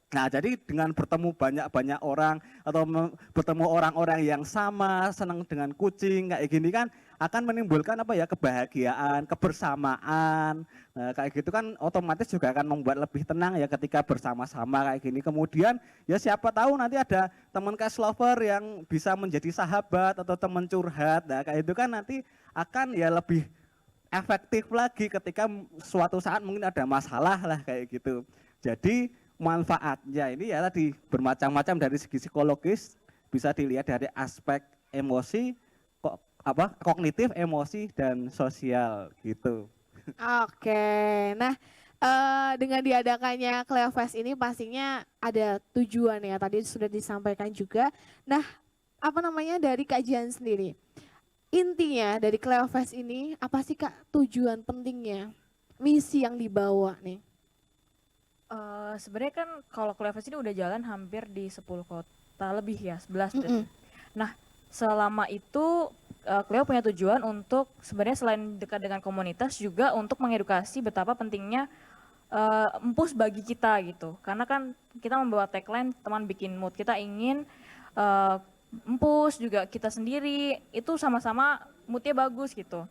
Nah, jadi dengan bertemu banyak orang atau bertemu orang-orang yang sama senang dengan kucing kayak gini kan akan menimbulkan kebahagiaan, kebersamaan. Nah, kayak gitu kan otomatis juga akan membuat lebih tenang ya ketika bersama-sama kayak gini. Kemudian ya siapa tahu nanti ada teman cash lover yang bisa menjadi sahabat atau teman curhat. Nah, kayak itu kan nanti akan ya lebih efektif lagi ketika suatu saat mungkin ada masalah lah kayak gitu. Jadi manfaatnya ini ya tadi bermacam-macam dari segi psikologis, bisa dilihat dari aspek emosi, kognitif, emosi dan sosial gitu. Oke, nah dengan diadakannya Cleo Fest ini pastinya ada tujuan ya, tadi sudah disampaikan juga. Nah, dari kajian sendiri, intinya dari Cleo Fest ini apa sih Kak tujuan pentingnya, misi yang dibawa nih? Sebenarnya kan kalau Cleo Fest ini udah jalan hampir di 10 kota lebih ya, 11 udah. Nah, selama itu Cleo punya tujuan untuk sebenarnya selain dekat dengan komunitas juga untuk mengedukasi betapa pentingnya empus bagi kita gitu. Karena kan kita membawa tagline teman bikin mood. Kita ingin empus juga kita sendiri itu sama-sama moodnya bagus gitu.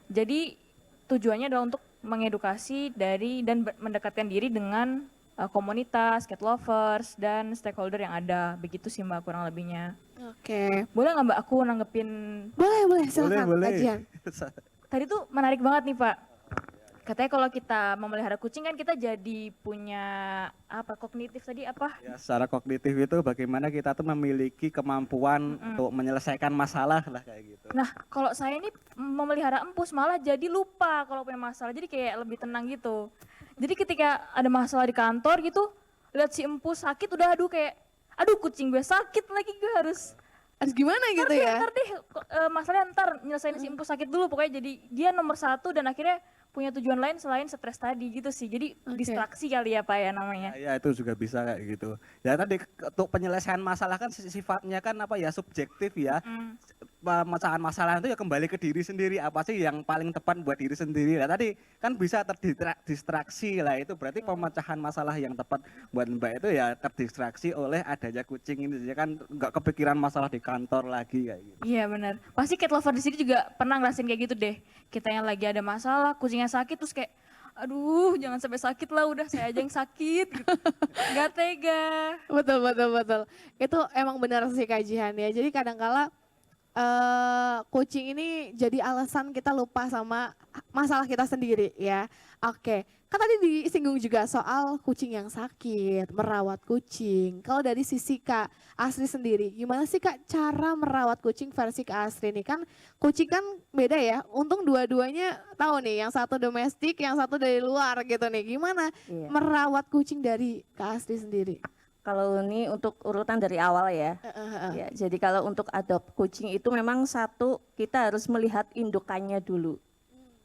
Jadi tujuannya adalah untuk mengedukasi dan mendekatkan diri dengan komunitas, cat lovers, dan stakeholder yang ada. Begitu sih Mbak kurang lebihnya. Oke. Boleh nggak Mbak aku nanggepin? Boleh, silakan kajian. Tadi tuh menarik banget nih Pak. Katanya kalau kita memelihara kucing kan kita jadi punya kognitif tadi apa? Ya, secara kognitif itu bagaimana kita tuh memiliki kemampuan untuk menyelesaikan masalah lah kayak gitu. Nah, kalau saya ini memelihara empus malah jadi lupa kalau punya masalah. Jadi kayak lebih tenang gitu. Jadi ketika ada masalah di kantor gitu, lihat si empus sakit udah aduh kucing gue sakit lagi, gue harus gimana gitu ya? Ntar deh masalahnya ntar nyelesain si empus sakit dulu, pokoknya jadi dia nomor 1 dan akhirnya punya tujuan lain selain stres tadi gitu sih. Jadi distraksi kali ya Pak ya namanya. Ya itu juga bisa kayak gitu. Ya tadi untuk penyelesaian masalah kan sifatnya kan subjektif ya. Pemecahan masalah itu ya kembali ke diri sendiri, apa sih yang paling tepat buat diri sendiri. Nah tadi kan bisa terdistraksi lah, itu berarti pemecahan masalah yang tepat buat Mbak itu ya terdistraksi oleh adanya kucing ini. Jadi kan nggak kepikiran masalah di kantor lagi kayak gitu. Iya benar. Pasti cat lover di sini juga pernah ngerasain kayak gitu deh. Kita yang lagi ada masalah, kucingnya sakit terus kayak aduh jangan sampai sakit lah, udah saya aja yang sakit gitu. Gak tega. Betul. Itu emang benar sih kajian ya. Jadi kadangkala kucing ini jadi alasan kita lupa sama masalah kita sendiri ya. Oke, kan tadi disinggung juga soal kucing yang sakit, merawat kucing. Kalau dari sisi Kak Asri sendiri, gimana sih Kak cara merawat kucing versi Kak Asri ini? Kan kucing kan beda ya, untung dua-duanya tahu nih, yang satu domestik, yang satu dari luar gitu nih. Gimana merawat kucing dari Kak Asri sendiri? Kalau ini untuk urutan dari awal ya. Ya, jadi kalau untuk adopt kucing itu memang satu kita harus melihat indukannya dulu.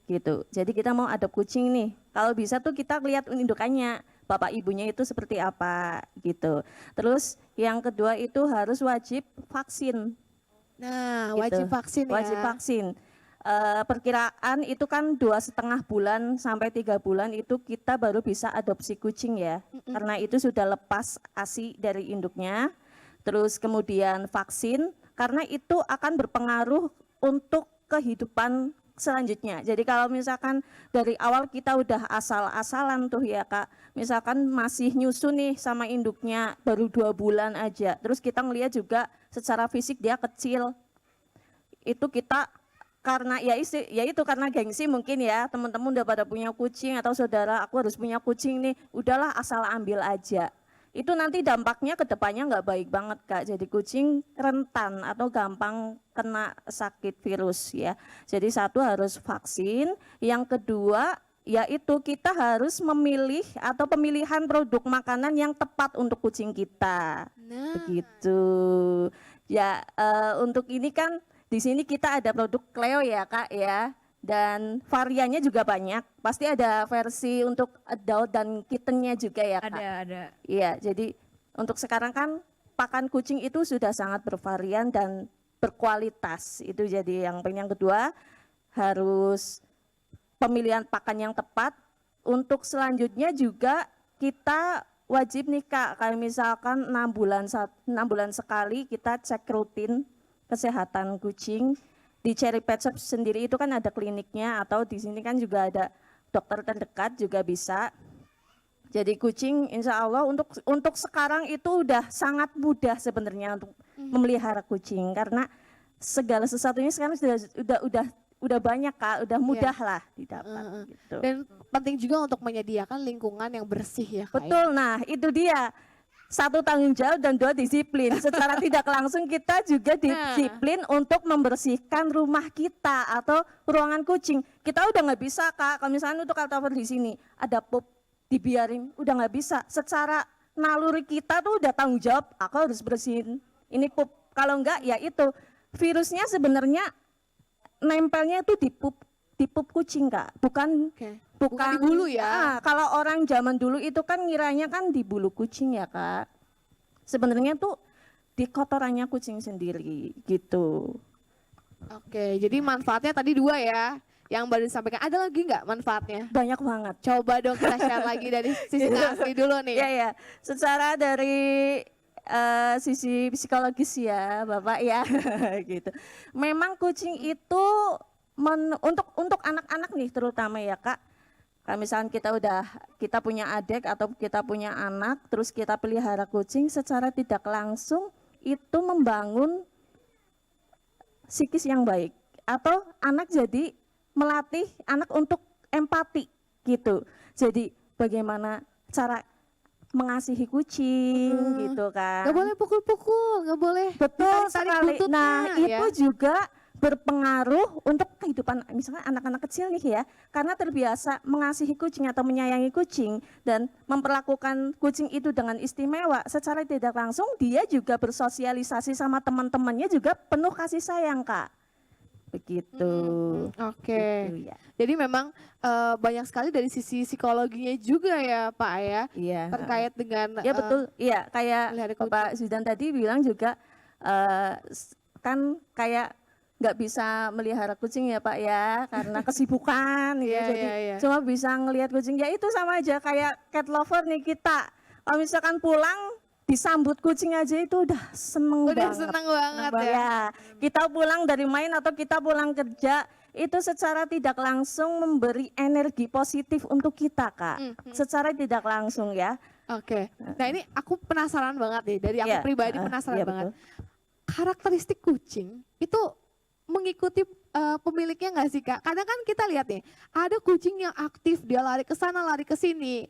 Gitu. Jadi kita mau adopt kucing nih. Kalau bisa tuh kita lihat indukannya, bapak ibunya itu seperti apa gitu. Terus yang kedua itu harus wajib vaksin. Nah, wajib vaksin ya. Wajib vaksin. Perkiraan itu kan 2,5 bulan sampai 3 bulan itu kita baru bisa adopsi kucing ya. Karena itu sudah lepas ASI dari induknya. Terus kemudian vaksin, karena itu akan berpengaruh untuk kehidupan selanjutnya. Jadi kalau misalkan dari awal kita udah asal-asalan tuh ya Kak, misalkan masih nyusu nih sama induknya baru 2 bulan aja. Terus kita ngelihat juga secara fisik dia kecil. Itu kita karena ya itu karena gengsi mungkin ya, teman-teman udah pada punya kucing atau saudara aku harus punya kucing nih, udahlah asal ambil aja. itu nanti dampaknya ke depannya nggak baik banget Kak. Jadi kucing rentan atau gampang kena sakit virus ya. Jadi satu harus vaksin, yang kedua yaitu kita harus memilih atau pemilihan produk makanan yang tepat untuk kucing kita. Begitu. Ya untuk ini kan di sini kita ada produk Cleo ya Kak ya. Dan variannya juga banyak. Pasti ada versi untuk adult dan kittennya juga ya Kak. Ada. Iya, jadi untuk sekarang kan pakan kucing itu sudah sangat bervarian dan berkualitas. Itu jadi yang kedua harus pemilihan pakan yang tepat. Untuk selanjutnya juga kita wajib nih Kak, kayak misalkan 6 bulan sekali kita cek rutin kesehatan kucing. Di Cherry Pet Shop sendiri itu kan ada kliniknya, atau di sini kan juga ada dokter terdekat juga bisa. Jadi kucing insya Allah untuk sekarang itu udah sangat mudah sebenarnya untuk memelihara kucing, karena segala sesuatunya sekarang udah banyak Kak, udah mudah lah didapat gitu. Dan penting juga untuk menyediakan lingkungan yang bersih ya Kak. Betul, nah itu dia. Satu tanggung jawab dan dua disiplin. Secara tidak langsung kita juga disiplin untuk membersihkan rumah kita atau ruangan kucing. Kita udah nggak bisa Kak, kalau misalnya untuk cutover di sini ada pup dibiarin, udah nggak bisa. Secara naluri kita tuh udah tanggung jawab, aku harus bersihin ini pup. Kalau enggak ya itu virusnya sebenarnya nempelnya itu di pup kucing Kak, bukan di bulu ya. Kalau orang zaman dulu itu kan ngiranya kan di bulu kucing ya Kak. Sebenarnya tuh di kotorannya kucing sendiri gitu. Oke, jadi manfaatnya tadi 2 ya. Yang baru disampaikan, ada lagi nggak manfaatnya? Banyak banget. Coba dong kita share lagi dari sisi asli dulu nih. Iya. Secara dari sisi psikologis ya Bapak ya gitu. Memang kucing itu untuk anak-anak nih terutama ya Kak. Kalau misalnya kita punya adik atau kita punya anak, terus kita pelihara kucing, secara tidak langsung itu membangun psikis yang baik. Atau anak jadi melatih anak untuk empati gitu. Jadi bagaimana cara mengasihi kucing gitu kan. Gak boleh pukul-pukul, gak boleh. Betul sekali. Nah ya. itu juga berpengaruh untuk kehidupan misalkan anak-anak kecil nih ya, karena terbiasa mengasihi kucing atau menyayangi kucing dan memperlakukan kucing itu dengan istimewa, secara tidak langsung dia juga bersosialisasi sama teman-temannya juga penuh kasih sayang Kak. Begitu. Oke. Gitu, ya. Jadi memang banyak sekali dari sisi psikologinya juga ya Pak ya. Iya. Terkait dengan ya betul. Iya, kayak Bapak Zudan tadi bilang juga kan kayak nggak bisa melihara kucing ya Pak ya, karena kesibukan ya. Jadi cuma bisa ngelihat kucing ya itu sama aja kayak cat lover nih kita. Kalau misalkan pulang disambut kucing aja itu udah seneng banget. Seneng banget ya. Kita pulang dari main atau kita pulang kerja itu secara tidak langsung memberi energi positif untuk kita Kak. Secara tidak langsung ya. Oke. Nah ini aku penasaran banget nih, dari aku pribadi penasaran banget. Betul. Karakteristik kucing itu mengikuti pemiliknya nggak sih Kak? Kadang kan kita lihat nih, ada kucing yang aktif, dia lari ke sana, lari ke sini.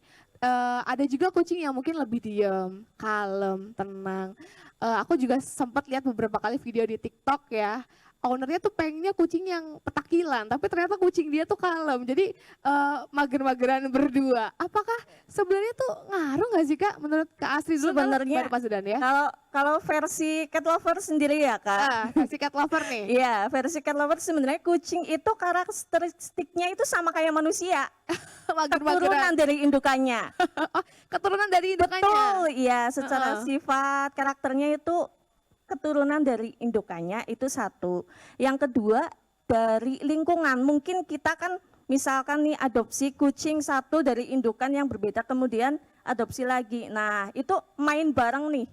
Ada juga kucing yang mungkin lebih diam, kalem, tenang. Aku juga sempat lihat beberapa kali video di TikTok ya. Ownernya tuh pengennya kucing yang petakilan, tapi ternyata kucing dia tuh kalem. Jadi mager-mageran berdua. Apakah sebenarnya tuh ngaruh nggak sih Kak? Menurut Kak Asri dulu sebenarnya Pak Zudan ya. Kalau versi cat lover sendiri ya Kak. Versi cat lover nih. Iya, versi cat lover sebenarnya kucing itu karakteristiknya itu sama kayak manusia. Keturunan dari indukannya. Keturunan dari indukannya. Betul, iya. Secara sifat karakternya itu keturunan dari indukannya itu satu. Yang kedua dari lingkungan. Mungkin kita kan misalkan nih adopsi kucing satu dari indukan yang berbeda kemudian adopsi lagi. Nah itu main bareng nih.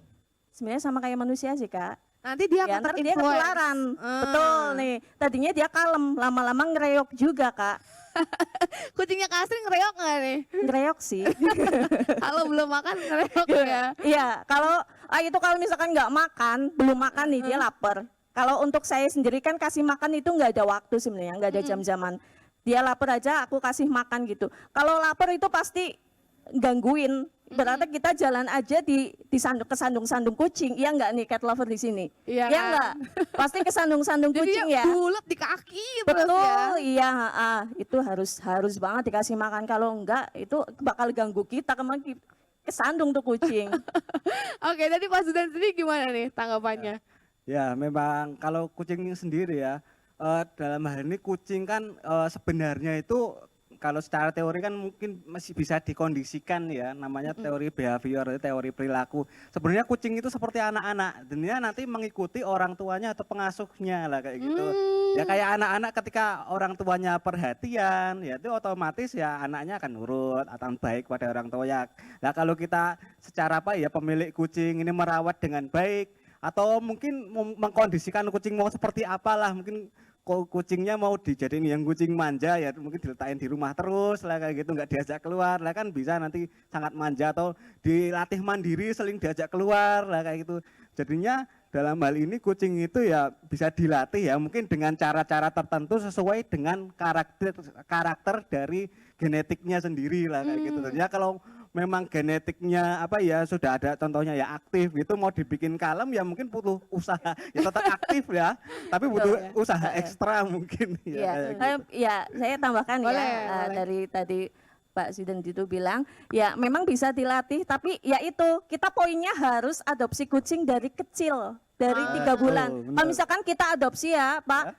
Sebenarnya sama kayak manusia sih Kak. Nanti dia akan dia ketularan. Betul nih. Tadinya dia kalem, lama-lama ngereok juga Kak. Kucingnya Kak Asri ngereok nggak nih? Ngereok sih. Kalau belum makan ngereok ya? Iya, kalau kalau misalkan nggak makan, belum makan nih dia lapar. Kalau untuk saya sendiri kan kasih makan itu nggak ada waktu sebenarnya, nggak ada jam-jaman. Dia lapar aja aku kasih makan gitu. Kalau lapar itu pasti gangguin. Berarti kita jalan aja di kesandung-sandung kucing, iya nggak nih cat lover di sini? Iya Iya kan? nggak? Pasti kesandung-sandung kucing ya. bulat di kaki terus Betul, ya. iya, itu harus banget dikasih makan. Kalau enggak, itu bakal ganggu kita kemana kesandung tuh kucing. Oke, tadi Pak Zudan sendiri gimana nih tanggapannya? Ya, memang kalau kucing sendiri ya, dalam hal ini kucing kan sebenarnya itu kalau secara teori kan mungkin masih bisa dikondisikan ya, namanya teori behavior, teori perilaku. Sebenarnya kucing itu seperti anak-anak, dan dia nanti mengikuti orang tuanya atau pengasuhnya lah kayak gitu. Ya kayak anak-anak ketika orang tuanya perhatian, ya itu otomatis ya anaknya akan nurut, akan baik pada orang tua. Nah kalau kita secara apa ya pemilik kucing ini merawat dengan baik, atau mungkin mengkondisikan kucing mau seperti apalah, mungkin kucingnya mau dijadiin yang kucing manja ya mungkin diletakin di rumah terus lah kayak gitu, nggak diajak keluar lah kan bisa nanti sangat manja, atau dilatih mandiri sering diajak keluar lah kayak gitu. Jadinya dalam hal ini kucing itu ya bisa dilatih ya mungkin dengan cara-cara tertentu sesuai dengan karakter dari genetiknya sendiri lah kayak gitu. Jadinya kalau memang genetiknya apa ya sudah ada contohnya ya aktif gitu, mau dibikin kalem ya mungkin butuh usaha ya tetap aktif ya, tapi butuh usaha ekstra mungkin ya. Saya tambahkan Boleh. dari tadi Pak Zudan itu bilang ya memang bisa dilatih, tapi ya itu kita poinnya harus adopsi kucing dari kecil, dari 3 bulan. Kalau misalkan kita adopsi ya Pak,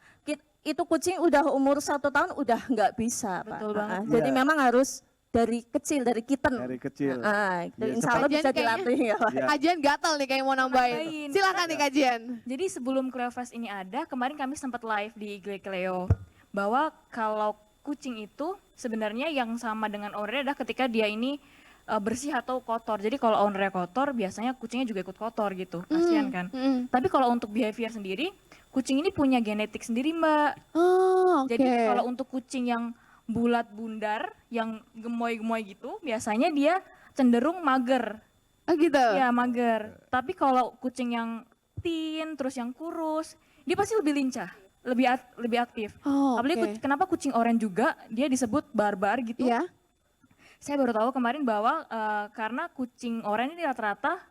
itu kucing udah umur 1 tahun udah nggak bisa Pak. Betul banget. Jadi memang harus dari kecil, dari kitten. Dari kecil. Insya Allah bisa dilatih ya Pak. Kajian gatal nih kayak mau nambahin. Silakan nih kajian. Jadi sebelum Cleo Fest ini ada, kemarin kami sempat live di IG Cleo bahwa kalau kucing itu sebenarnya yang sama dengan ownernya adalah ketika dia ini bersih atau kotor. Jadi kalau ownernya kotor, biasanya kucingnya juga ikut kotor gitu. Kasihan kan. Tapi kalau untuk behavior sendiri, kucing ini punya genetik sendiri Mbak. Jadi kalau untuk kucing yang bulat bundar, yang gemoy-gemoy gitu, biasanya dia cenderung mager. Gitu? Ya mager. Tapi kalau kucing yang thin, terus yang kurus, dia pasti lebih lincah, lebih aktif. Apalagi kenapa kucing oranye juga dia disebut barbar gitu. Iya. Saya baru tahu kemarin bahwa karena kucing oranye ini rata-rata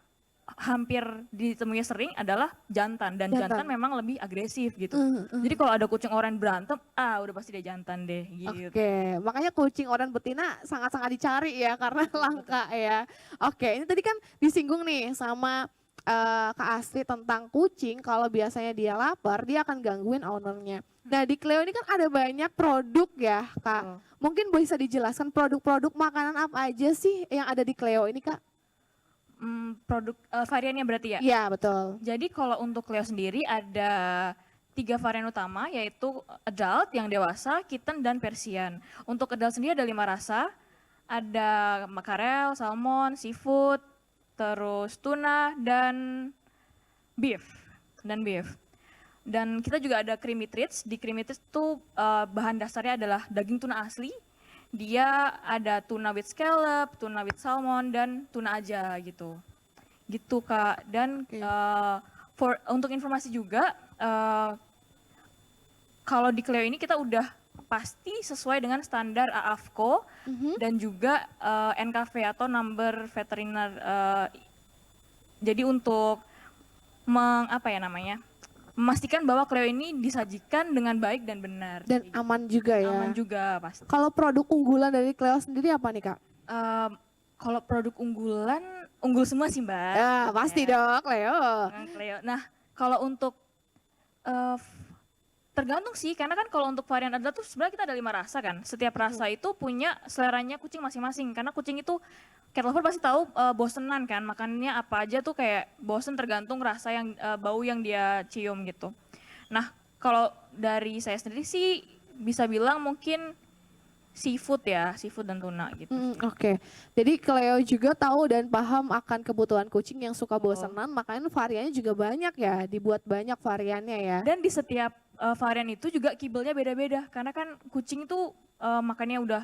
hampir ditemui sering adalah jantan, dan jantan memang lebih agresif gitu. Jadi kalau ada kucing oranye berantem, udah pasti dia jantan deh gitu. Oke, makanya kucing oranye betina sangat-sangat dicari ya karena langka ya. Oke, ini tadi kan disinggung nih sama Kak Astri tentang kucing, kalau biasanya dia lapar dia akan gangguin ownernya. Nah di Cleo ini kan ada banyak produk ya Kak. Mungkin bisa dijelaskan produk-produk makanan apa aja sih yang ada di Cleo ini Kak? Produk variannya berarti ya? Iya betul. Jadi kalau untuk Cleo sendiri ada 3 varian utama, yaitu adult yang dewasa, kitten, dan Persian. Untuk adult sendiri ada 5 rasa, ada makarel, salmon, seafood, terus tuna, dan beef. Dan kita juga ada creamy treats. Di creamy treats itu bahan dasarnya adalah daging tuna asli. Dia ada tuna with scallop, tuna with salmon, dan tuna aja gitu. Gitu Kak. Dan untuk informasi juga, kalau di Cleo ini kita udah pasti sesuai dengan standar AAFCO dan juga NKV atau number veteriner. Jadi untuk memastikan bahwa Cleo ini disajikan dengan baik dan benar. Dan aman juga ya? Aman juga pasti. Kalau produk unggulan dari Cleo sendiri apa nih Kak? Kalau produk unggulan, unggul semua sih Mbak. Ya pasti dong Cleo. Nah kalau untuk tergantung sih, karena kan kalau untuk varian adult tuh sebenarnya kita ada 5 rasa kan. Setiap rasa itu punya seleranya kucing masing-masing, karena kucing itu cat lover pasti tahu bosenan kan, makannya apa aja tuh kayak bosen tergantung rasa yang bau yang dia cium gitu. Nah kalau dari saya sendiri sih bisa bilang mungkin seafood ya, seafood dan tuna gitu. Oke. Jadi Cleo juga tahu dan paham akan kebutuhan kucing yang suka bosenan, makanya variannya juga banyak ya, dibuat banyak variannya ya. Dan di setiap varian itu juga kibelnya beda-beda, karena kan kucing itu makannya udah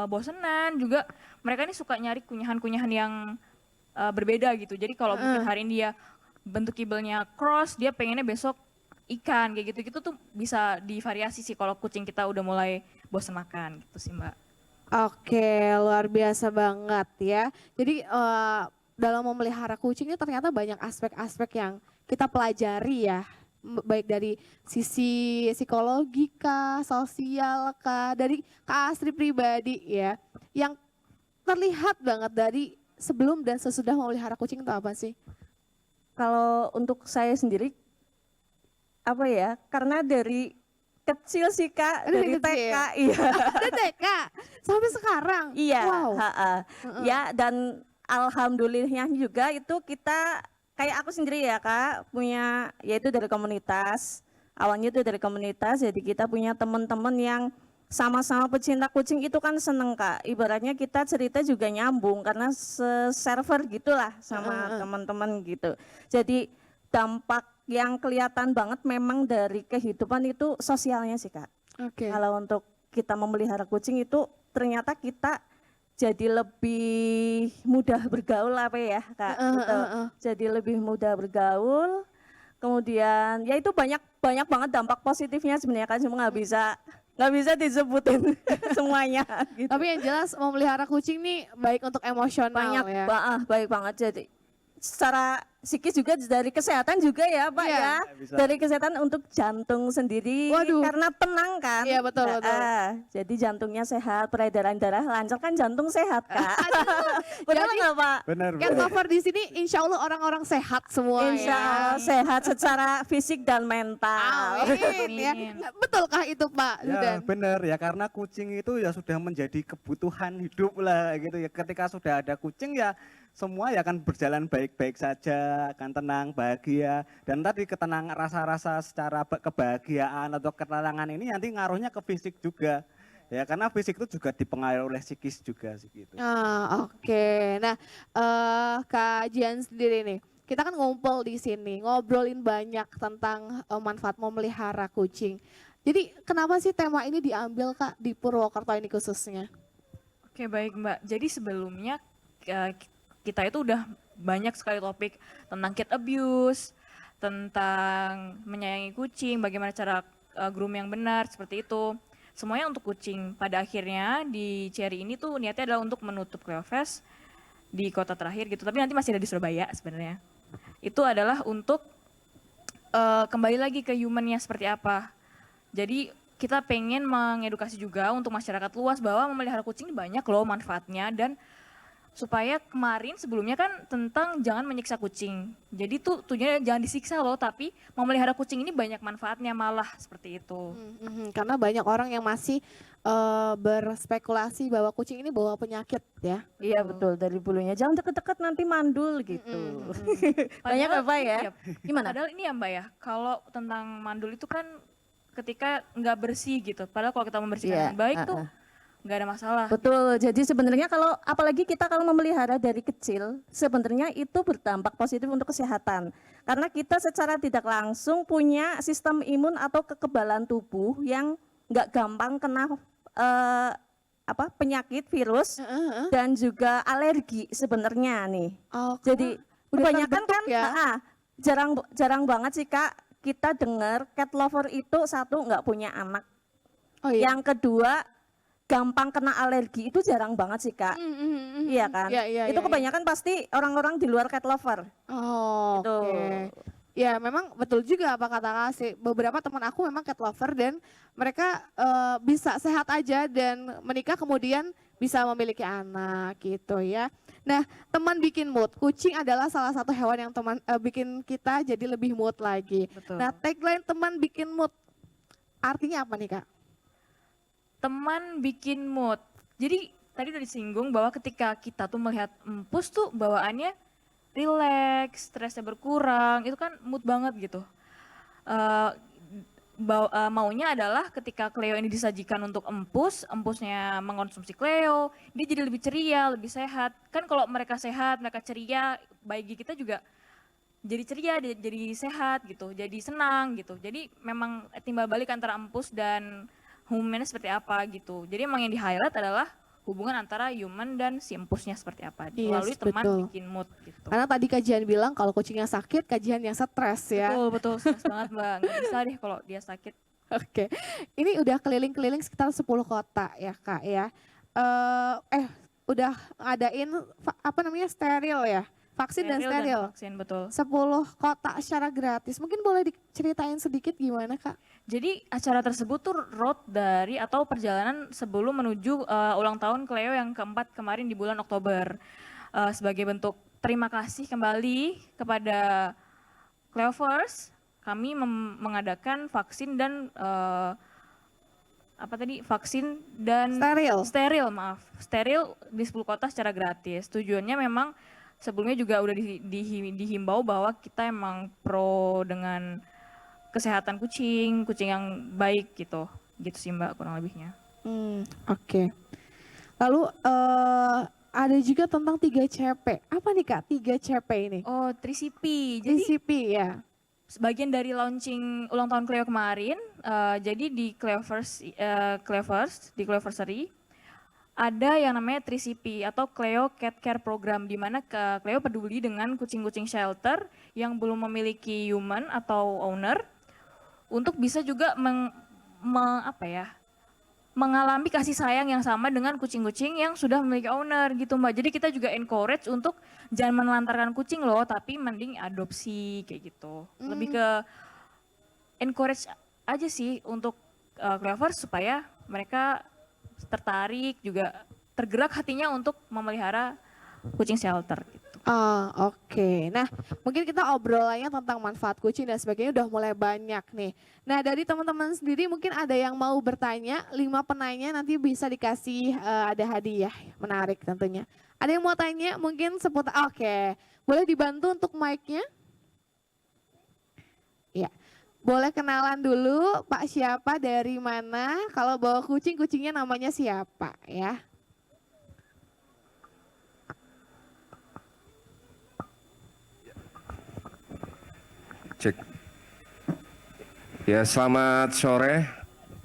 bosenan, juga mereka ini suka nyari kunyahan-kunyahan yang berbeda gitu. Jadi kalau mungkin hari ini dia bentuk kibelnya cross, dia pengennya besok ikan kayak gitu-gitu tuh bisa divariasi sih kalau kucing kita udah mulai bosen makan gitu sih Mbak. Oke, luar biasa banget ya. Jadi dalam memelihara kucing ini ternyata banyak aspek-aspek yang kita pelajari ya. Baik dari sisi psikologi kah, sosial kah, dari Kak Astri pribadi ya. Yang terlihat banget dari sebelum dan sesudah memelihara kucing itu apa sih? Kalau untuk saya sendiri, apa ya, karena dari kecil sih Kak, dari TK, iya. Dari TK sampai sekarang? Iya, Wow. Ya, dan alhamdulillahnya juga itu kita, kayak aku sendiri ya Kak, punya, yaitu dari komunitas. Awalnya itu dari komunitas, jadi kita punya teman-teman yang sama-sama pecinta kucing itu kan seneng Kak. Ibaratnya kita cerita juga nyambung karena server gitulah sama teman-teman gitu. Jadi dampak yang kelihatan banget memang dari kehidupan itu sosialnya sih Kak. Oke. Kalau untuk kita memelihara kucing itu ternyata kita jadi lebih mudah bergaul apa ya Kak. Gitu. Jadi lebih mudah bergaul. Kemudian ya itu banyak banget dampak positifnya sebenarnya Kak, cuma nggak bisa disebutin semuanya. Gitu. Tapi yang jelas memelihara kucing nih baik untuk emosional Banyak, ya. baik banget. Jadi secara psikis juga dari kesehatan juga ya Pak Iya. ya. Dari kesehatan untuk jantung sendiri. Waduh. Karena tenang kan. Iya, betul. Jadi jantungnya sehat, peredaran darah lancar kan jantung sehat Kak. Benar Jadi, nggak Pak? Benar. Cat lover di sini insya Allah orang-orang sehat semua Insya ya. Allah sehat secara fisik dan mental. Amin ya. Betulkah itu Pak Ya Zudan? benar ya, karena kucing itu ya sudah menjadi kebutuhan hidup lah gitu ya. Ketika sudah ada kucing ya semua ya akan berjalan baik-baik saja, akan tenang, bahagia. Dan tadi ketenangan, rasa-rasa secara kebahagiaan atau ketenangan ini nanti ngaruhnya ke fisik juga. Ya karena fisik itu juga dipengaruhi oleh psikis juga sih gitu. Oke. Nah, Kak Jian sendiri nih, kita kan ngumpul di sini, ngobrolin banyak tentang manfaat memelihara kucing. Jadi kenapa sih tema ini diambil Kak di Purwokerto ini khususnya? Oke baik Mbak, jadi sebelumnya kita itu udah banyak sekali topik tentang cat abuse, tentang menyayangi kucing, bagaimana cara groom yang benar, seperti itu. Semuanya untuk kucing. Pada akhirnya di Cherry ini tuh niatnya adalah untuk menutup Cleo Fest di kota terakhir gitu, tapi nanti masih ada di Surabaya sebenarnya. Itu adalah untuk kembali lagi ke humannya seperti apa. Jadi kita pengen mengedukasi juga untuk masyarakat luas bahwa memelihara kucing banyak loh manfaatnya, dan supaya kemarin sebelumnya kan tentang jangan menyiksa kucing. Jadi tuh tujuannya jangan disiksa loh, tapi memelihara kucing ini banyak manfaatnya malah seperti itu. Karena banyak orang yang masih berspekulasi bahwa kucing ini bawa penyakit ya. Iya betul, dari bulunya jangan deket-deket nanti mandul gitu. Banyak apa ya? Iya. Gimana? Padahal ini ya Mbak ya, kalau tentang mandul itu kan ketika nggak bersih gitu. Padahal kalau kita membersihkan dengan baik tuh nggak ada masalah. Betul. Jadi sebenarnya kalau apalagi kita kalau memelihara dari kecil, sebenarnya itu berdampak positif untuk kesehatan. Karena kita secara tidak langsung punya sistem imun atau kekebalan tubuh yang nggak gampang kena penyakit virus dan juga alergi sebenarnya nih. Jadi kebanyakan kan jarang banget sih Kak kita dengar cat lover itu satu nggak punya anak. Yang kedua gampang kena alergi, itu jarang banget sih Kak. Iya kan? Itu kebanyakan pasti orang-orang di luar cat lover. Gitu. Oke. Ya memang betul juga apa kata Kak Asri. Beberapa teman aku memang cat lover dan mereka bisa sehat aja dan menikah kemudian bisa memiliki anak gitu ya. Nah, teman bikin mood. Kucing adalah salah satu hewan yang bikin kita jadi lebih mood lagi. Betul. Nah, tagline teman bikin mood artinya apa nih Kak? Teman bikin mood. Jadi tadi udah disinggung bahwa ketika kita tuh melihat empus tuh bawaannya relax, stresnya berkurang, itu kan mood banget gitu. Maunya adalah ketika Cleo ini disajikan untuk empusnya mengkonsumsi Cleo, dia jadi lebih ceria, lebih sehat. Kan kalau mereka sehat, mereka ceria, bagi kita juga jadi ceria, jadi sehat gitu, jadi senang gitu. Jadi memang timbal balik antara empus dan human seperti apa gitu. Jadi emang yang di-highlight adalah hubungan antara human dan si empusnya seperti apa. Melalui teman bikin mood gitu. Karena tadi kajian bilang kalau kucingnya sakit, kajian yang stres ya. Betul, stres banget Mbak. Nggak bisa deh kalau dia sakit. Oke, ini udah keliling-keliling sekitar 10 kota ya Kak ya. udah ngadain apa namanya steril ya, vaksin dan steril. Vaksin, betul. 10 kota secara gratis. Mungkin boleh diceritain sedikit gimana Kak? Jadi acara tersebut tuh road dari atau perjalanan sebelum menuju ulang tahun Cleo yang keempat kemarin di bulan Oktober. Sebagai bentuk terima kasih kembali kepada Cleovers, kami mengadakan vaksin dan vaksin dan steril di 10 kota secara gratis. Tujuannya memang sebelumnya juga udah dihimbau bahwa kita emang pro dengan kesehatan kucing yang baik gitu sih Mbak kurang lebihnya. Oke. Lalu ada juga tentang 3CP. Apa nih Kak 3CP ini? Oh, 3CP. Jadi 3CP ya. Sebagian dari launching ulang tahun Cleo kemarin, jadi di Cleovers di Cleoversary ada yang namanya 3CP atau Cleo Cat Care Program, di mana Cleo peduli dengan kucing-kucing shelter yang belum memiliki human atau owner untuk bisa juga mengalami kasih sayang yang sama dengan kucing-kucing yang sudah memiliki owner gitu Mbak. Jadi kita juga encourage untuk jangan menelantarkan kucing loh, tapi mending adopsi kayak gitu. Lebih ke encourage aja sih untuk Cleovers supaya mereka tertarik juga tergerak hatinya untuk memelihara kucing shelter gitu. Oke. Nah, mungkin kita obrolannya tentang manfaat kucing dan sebagainya udah mulai banyak nih. Nah, dari teman-teman sendiri mungkin ada yang mau bertanya, 5 penanya nanti bisa dikasih ada hadiah menarik tentunya. Ada yang mau tanya mungkin seputar, oke. Boleh dibantu untuk mic-nya? Ya. Boleh kenalan dulu Pak siapa, dari mana, kalau bawa kucing, kucingnya namanya siapa ya. Cek. Ya, selamat sore.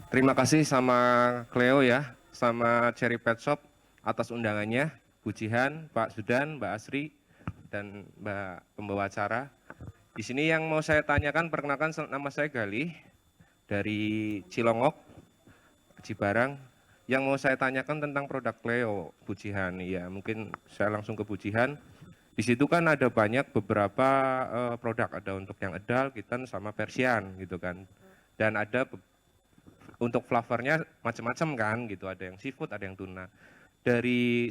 Terima kasih sama Cleo ya, sama Cherry Pet Shop atas undangannya. Pujihan Pak Sudan, Mbak Asri, dan Mbak pembawa acara. Di sini yang mau saya tanyakan, perkenalkan nama saya Galih dari Cilongok, Cibarang. Yang mau saya tanyakan tentang produk Cleo, Pujihan. Ya, mungkin saya langsung ke Pujihan. Di situ kan ada banyak beberapa produk, ada untuk yang adult, kitten, sama Persian gitu kan. Dan ada untuk flavornya macam-macam kan gitu, ada yang seafood, ada yang tuna.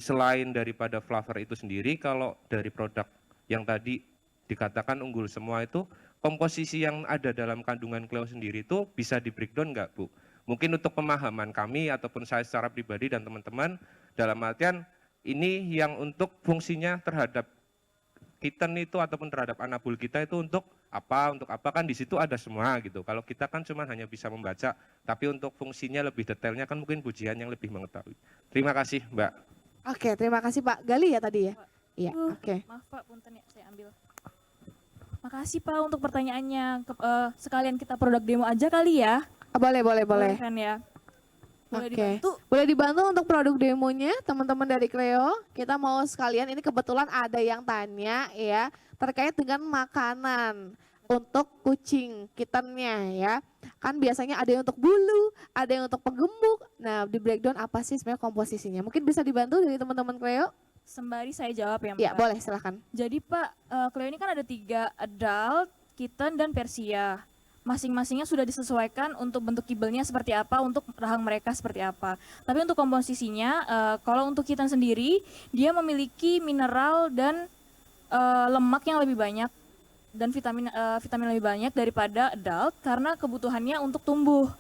Selain daripada flavor itu sendiri, kalau dari produk yang tadi dikatakan unggul semua itu, komposisi yang ada dalam kandungan Cleo sendiri itu bisa di breakdown nggak Bu? Mungkin untuk pemahaman kami ataupun saya secara pribadi dan teman-teman, dalam artian ini yang untuk fungsinya terhadap kitten itu ataupun terhadap anabul kita itu untuk apa kan di situ ada semua gitu. Kalau kita kan cuma hanya bisa membaca, tapi untuk fungsinya lebih detailnya kan mungkin Pujian yang lebih mengetahui. Terima kasih Mbak. Oke, terima kasih Pak Gali ya tadi ya. Iya, oke. Maaf Pak, punten ya, saya ambil. Makasih Pak untuk pertanyaannya. Sekalian kita produk demo aja kali ya. Boleh. Kan ya. Oke. Boleh dibantu untuk produk demonya teman-teman dari Cleo. Kita mau sekalian, ini kebetulan ada yang tanya ya terkait dengan makanan untuk kucing kittennya ya. Kan biasanya ada yang untuk bulu, ada yang untuk penggemuk. Nah, di breakdown apa sih sebenarnya komposisinya? Mungkin bisa dibantu dari teman-teman Cleo? Sembari saya jawab ya Mbak. Iya, boleh, silahkan. Jadi Pak, Cleo ini kan ada 3 adult, kitten, dan Persia. Masing-masingnya sudah disesuaikan untuk bentuk kibelnya seperti apa, untuk rahang mereka seperti apa. Tapi untuk komposisinya, kalau untuk kitten sendiri, dia memiliki mineral dan lemak yang lebih banyak dan vitamin lebih banyak daripada adult karena kebutuhannya untuk tumbuh,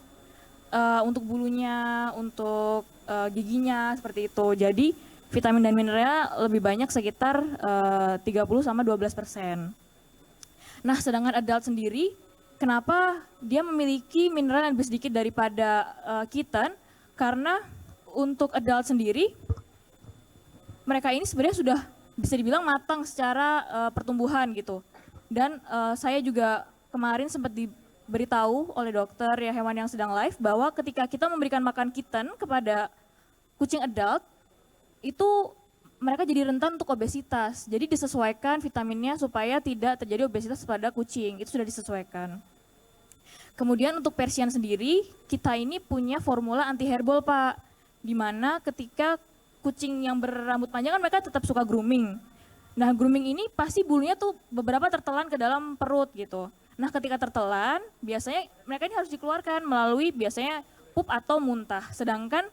untuk bulunya, untuk giginya seperti itu. Jadi vitamin dan mineralnya lebih banyak sekitar 30-12%. Nah, sedangkan adult sendiri, kenapa dia memiliki mineral yang lebih sedikit daripada kitten? Karena untuk adult sendiri, mereka ini sebenarnya sudah bisa dibilang matang secara pertumbuhan gitu. Dan saya juga kemarin sempat diberitahu oleh dokter ya hewan yang sedang live bahwa ketika kita memberikan makan kitten kepada kucing adult, itu mereka jadi rentan untuk obesitas. Jadi disesuaikan vitaminnya supaya tidak terjadi obesitas pada kucing. Itu sudah disesuaikan. Kemudian untuk Persian sendiri, kita ini punya formula anti herbal Pak. Di mana ketika kucing yang berrambut panjang kan mereka tetap suka grooming. Nah, grooming ini pasti bulunya tuh beberapa tertelan ke dalam perut gitu. Nah, ketika tertelan, biasanya mereka ini harus dikeluarkan melalui biasanya pup atau muntah. Sedangkan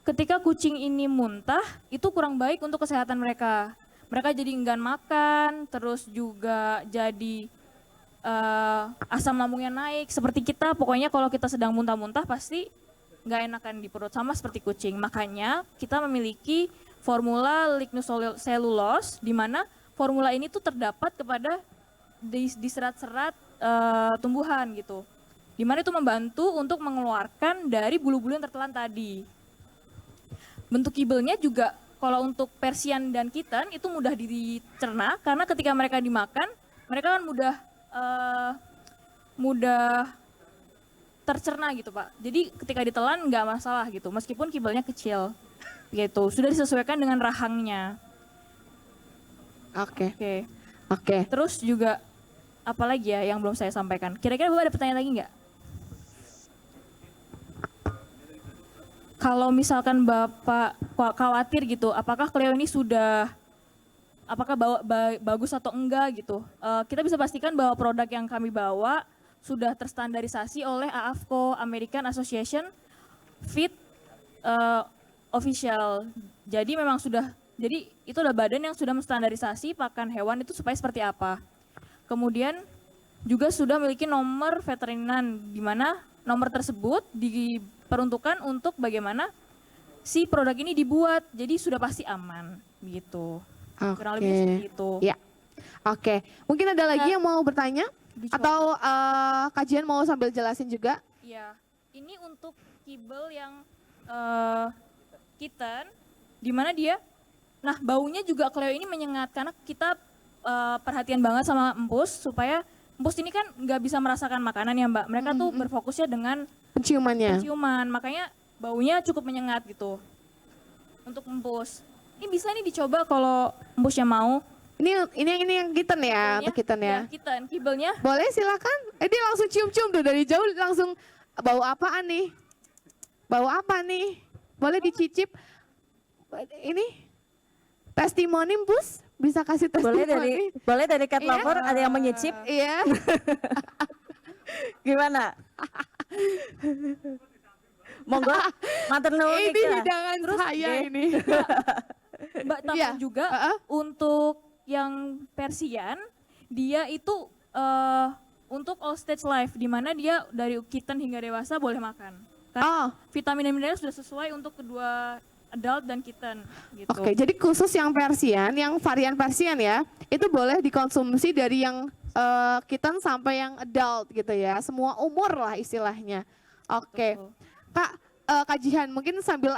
ketika kucing ini muntah, itu kurang baik untuk kesehatan mereka. Mereka jadi enggan makan, terus juga jadi asam lambungnya naik. Seperti kita, pokoknya kalau kita sedang muntah-muntah pasti nggak enakan di perut, sama seperti kucing. Makanya kita memiliki formula lignocellulose, di mana formula ini tuh terdapat kepada di serat-serat tumbuhan gitu. Di mana itu membantu untuk mengeluarkan dari bulu-bulu yang tertelan tadi. Bentuk kibelnya juga kalau untuk Persian dan kitten itu mudah dicerna karena ketika mereka dimakan, mereka kan mudah tercerna gitu Pak. Jadi ketika ditelan nggak masalah gitu, meskipun kibelnya kecil gitu. Sudah disesuaikan dengan rahangnya. Oke. Oke. Terus juga apa lagi ya yang belum saya sampaikan? Kira-kira Bapak ada pertanyaan lagi nggak? Kalau misalkan Bapak khawatir gitu, apakah Cleo ini sudah bagus atau enggak gitu. Kita bisa pastikan bahwa produk yang kami bawa sudah terstandarisasi oleh AAFCO, American Association Feed Official. Jadi memang jadi itu adalah badan yang sudah menstandarisasi pakan hewan itu supaya seperti apa. Kemudian juga sudah memiliki nomor veterinan, di mana nomor tersebut diperuntukkan untuk bagaimana si produk ini dibuat. Jadi sudah pasti aman gitu. Kurang lebih seperti itu. Ya. Oke. Mungkin ada lagi yang mau bertanya? Atau kajian mau sambil jelasin juga? Iya. Ini untuk kibel yang kitten, di mana dia, nah baunya juga Cleo ini menyengat karena kita perhatian banget sama empus supaya empus ini kan nggak bisa merasakan makanan ya Mbak. Mereka tuh berfokusnya dengan penciumannya. Makanya baunya cukup menyengat gitu. Untuk empus. Ini bisa nih dicoba kalau empusnya mau. Ini yang kitten ya, untuk kitten ya. Kitten, kibelnya. Boleh silakan. Dia langsung cium-cium tuh dari jauh langsung bau apaan nih? Bau apa nih? Boleh dicicip. Ini testimoni Bus, bisa kasih testimoni. Boleh dari cat lover ada yang menyicip? Iya. Gimana? Monggo, matur nuwun ini hidangan saya ini. Mbak tambah juga untuk yang Persian, dia itu untuk all stage life, di mana dia dari kitten hingga dewasa boleh makan. Karena vitamin dan mineral sudah sesuai untuk kedua adult dan kitten gitu. Oke, jadi khusus yang Persian, yang varian Persian ya, itu boleh dikonsumsi dari yang kitten sampai yang adult gitu ya. Semua umur lah istilahnya. Oke. Kak, Kak Jihan, mungkin sambil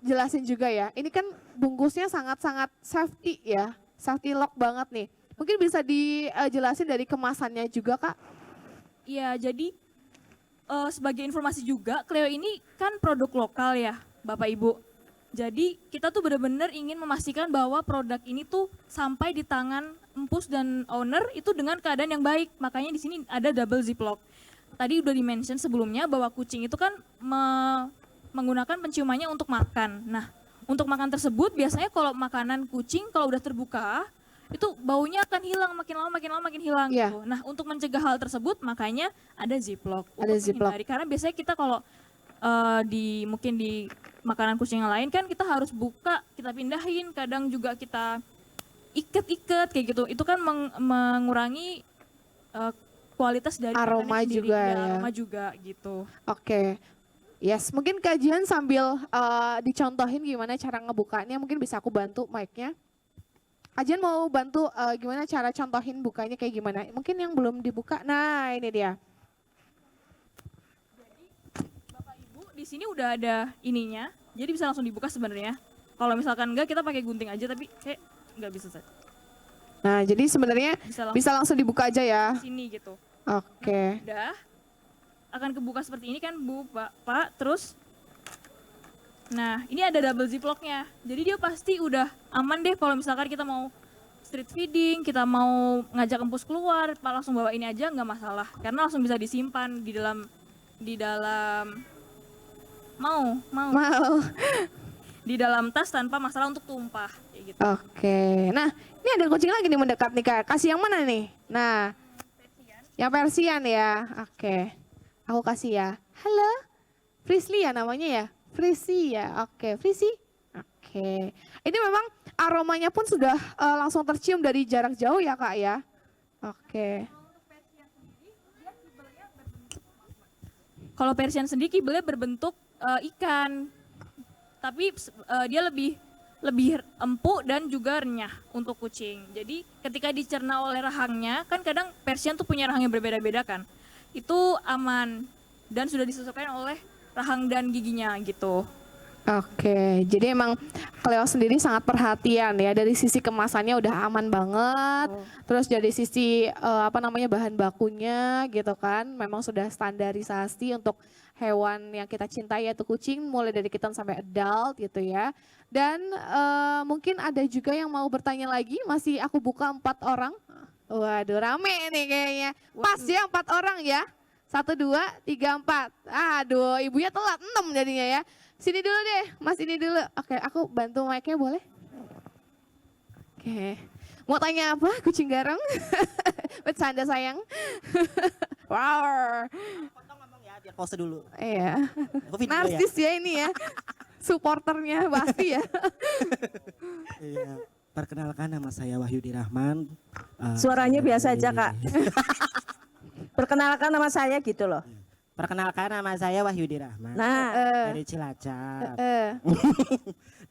jelasin juga ya. Ini kan bungkusnya sangat-sangat safety ya. Safety lock banget nih. Mungkin bisa dijelasin dari kemasannya juga Kak? Iya, jadi sebagai informasi juga, Cleo ini kan produk lokal ya Bapak Ibu. Jadi kita tuh benar-benar ingin memastikan bahwa produk ini tuh sampai di tangan empus dan owner itu dengan keadaan yang baik. Makanya di sini ada double ziplock. Tadi udah di-mention sebelumnya bahwa kucing itu kan menggunakan penciumannya untuk makan. Nah, untuk makan tersebut biasanya kalau makanan kucing kalau udah terbuka itu baunya akan hilang makin lama makin hilang gitu. Nah, untuk mencegah hal tersebut makanya ada ziplock. Ada ziplock. Karena biasanya kita kalau mungkin di makanan kucing yang lain kan kita harus buka, kita pindahin, kadang juga kita iket kayak gitu. Itu kan mengurangi kualitas dari aroma juga ya. Aroma juga gitu. Oke. Yes, mungkin kajian sambil dicontohin gimana cara ngebukanya, mungkin bisa aku bantu mic-nya. Kajian mau bantu gimana cara contohin bukanya kayak gimana? Mungkin yang belum dibuka. Nah, ini dia. Jadi Bapak Ibu di sini udah ada ininya. Jadi bisa langsung dibuka sebenarnya. Kalau misalkan enggak kita pakai gunting aja tapi kayak enggak bisa. Nah, jadi sebenarnya bisa langsung dibuka aja ya. Sini gitu. Oke. Udah. Akan kebuka seperti ini kan Bu, Pak, terus nah ini ada double ziplocknya, jadi dia pasti udah aman deh kalau misalkan kita mau street feeding, kita mau ngajak empus keluar, Pak langsung bawa ini aja nggak masalah, karena langsung bisa disimpan di dalam mau di dalam tas tanpa masalah untuk tumpah kayak gitu. Oke. Nah, ini ada kucing lagi nih mendekat nih Kak. Kasih yang mana nih? Nah, yang Persian ya. Oke. Aku kasih ya. Halo. Frisly ya namanya ya? Frisi ya. Oke, Frisi. Oke. Ini memang aromanya pun sudah langsung tercium dari jarak jauh ya Kak ya? Oke. Kalau Persian sendiri kibelnya berbentuk ikan, tapi dia lebih empuk dan juga renyah untuk kucing. Jadi ketika dicerna oleh rahangnya, kan kadang Persian tuh punya rahang yang berbeda-beda kan, itu aman dan sudah disesuaikan oleh rahang dan giginya gitu. Oke, jadi emang Cleo sendiri sangat perhatian ya, dari sisi kemasannya udah aman banget, terus dari sisi bahan bakunya gitu kan, memang sudah standarisasi untuk hewan yang kita cintai yaitu kucing, mulai dari kitten sampai adult gitu ya. Dan mungkin ada juga yang mau bertanya lagi, masih aku buka 4 orang. Waduh rame nih kayaknya, pas ya 4 orang ya, 1, 2, 3, 4. Aduh ibunya telat 6 jadinya ya. Sini dulu deh, Mas ini dulu. Oke, aku bantu mic-nya boleh? Oke. Mau tanya apa? Kucing garang? Bercanda sayang. Wow. Biar pose dulu. Iya. Narsis ya ini ya. Supporternya pasti ya. Iya. Perkenalkan nama saya Wahyudi Rahman. Suaranya biasa aja Kak. Perkenalkan nama saya gitu loh. Perkenalkan nama saya Wahyudi Rahman. Nah, dari Cilacap.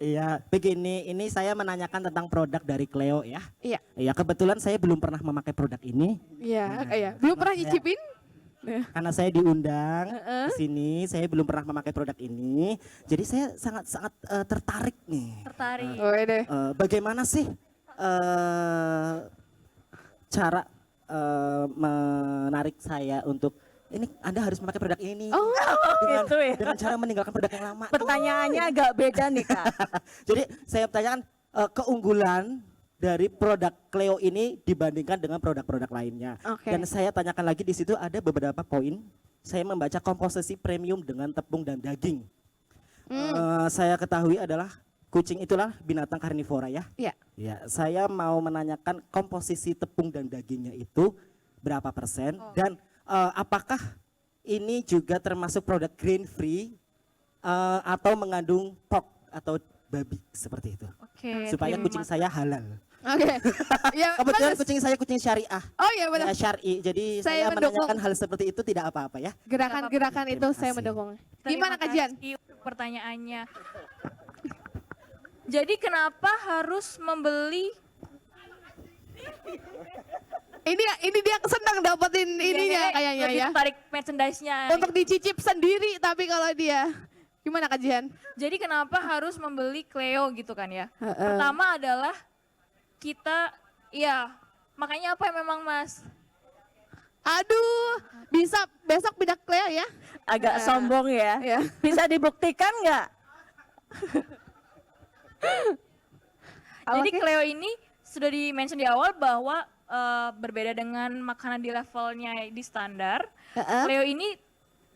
Iya, begini, ini saya menanyakan tentang produk dari Cleo ya. Iya. Iya, kebetulan saya belum pernah memakai produk ini. Iya, iya. Belum pernah nyicipin? Karena saya diundang ke sini, saya belum pernah memakai produk ini. Jadi saya sangat tertarik nih. Tertarik. Bagaimana sih cara menarik saya untuk ini Anda harus memakai produk ini gitu ya. dengan cara meninggalkan produk yang lama. Pertanyaannya agak beda nih Kak. Jadi saya tanyakan keunggulan dari produk Cleo ini dibandingkan dengan produk-produk lainnya. Dan saya tanyakan lagi di situ ada beberapa poin. Saya membaca komposisi premium dengan tepung dan daging. Saya ketahui adalah kucing itulah binatang karnivora ya. Iya. Ya, saya mau menanyakan komposisi tepung dan dagingnya itu berapa persen dan apakah ini juga termasuk produk grain free atau mengandung pork atau babi seperti itu. Supaya kucing saya halal. Ya, kebetulan bagus. kucing saya kucing syariah. Oh iya benar. Ya, syar'i. Jadi Saya saya mendukung. menanyakan hal seperti itu tidak apa-apa ya. Gerakan-gerakan itu saya mendukung. Gimana Kak Jian? Pertanyaannya. Jadi kenapa harus membeli? Ini dia senang dapetin ininya kayaknya lebih ya. Tarik merchandise-nya. Untuk dicicip sendiri tapi kalau dia. Gimana Kak Jian? Jadi kenapa harus membeli Cleo gitu kan ya? Pertama adalah kita, ya makanya apa memang Mas? Aduh, bisa besok pindah Cleo ya? Agak sombong ya. Bisa dibuktikan nggak? Jadi Cleo ini sudah di-mention di awal bahwa berbeda dengan makanan di levelnya di standar, Cleo ini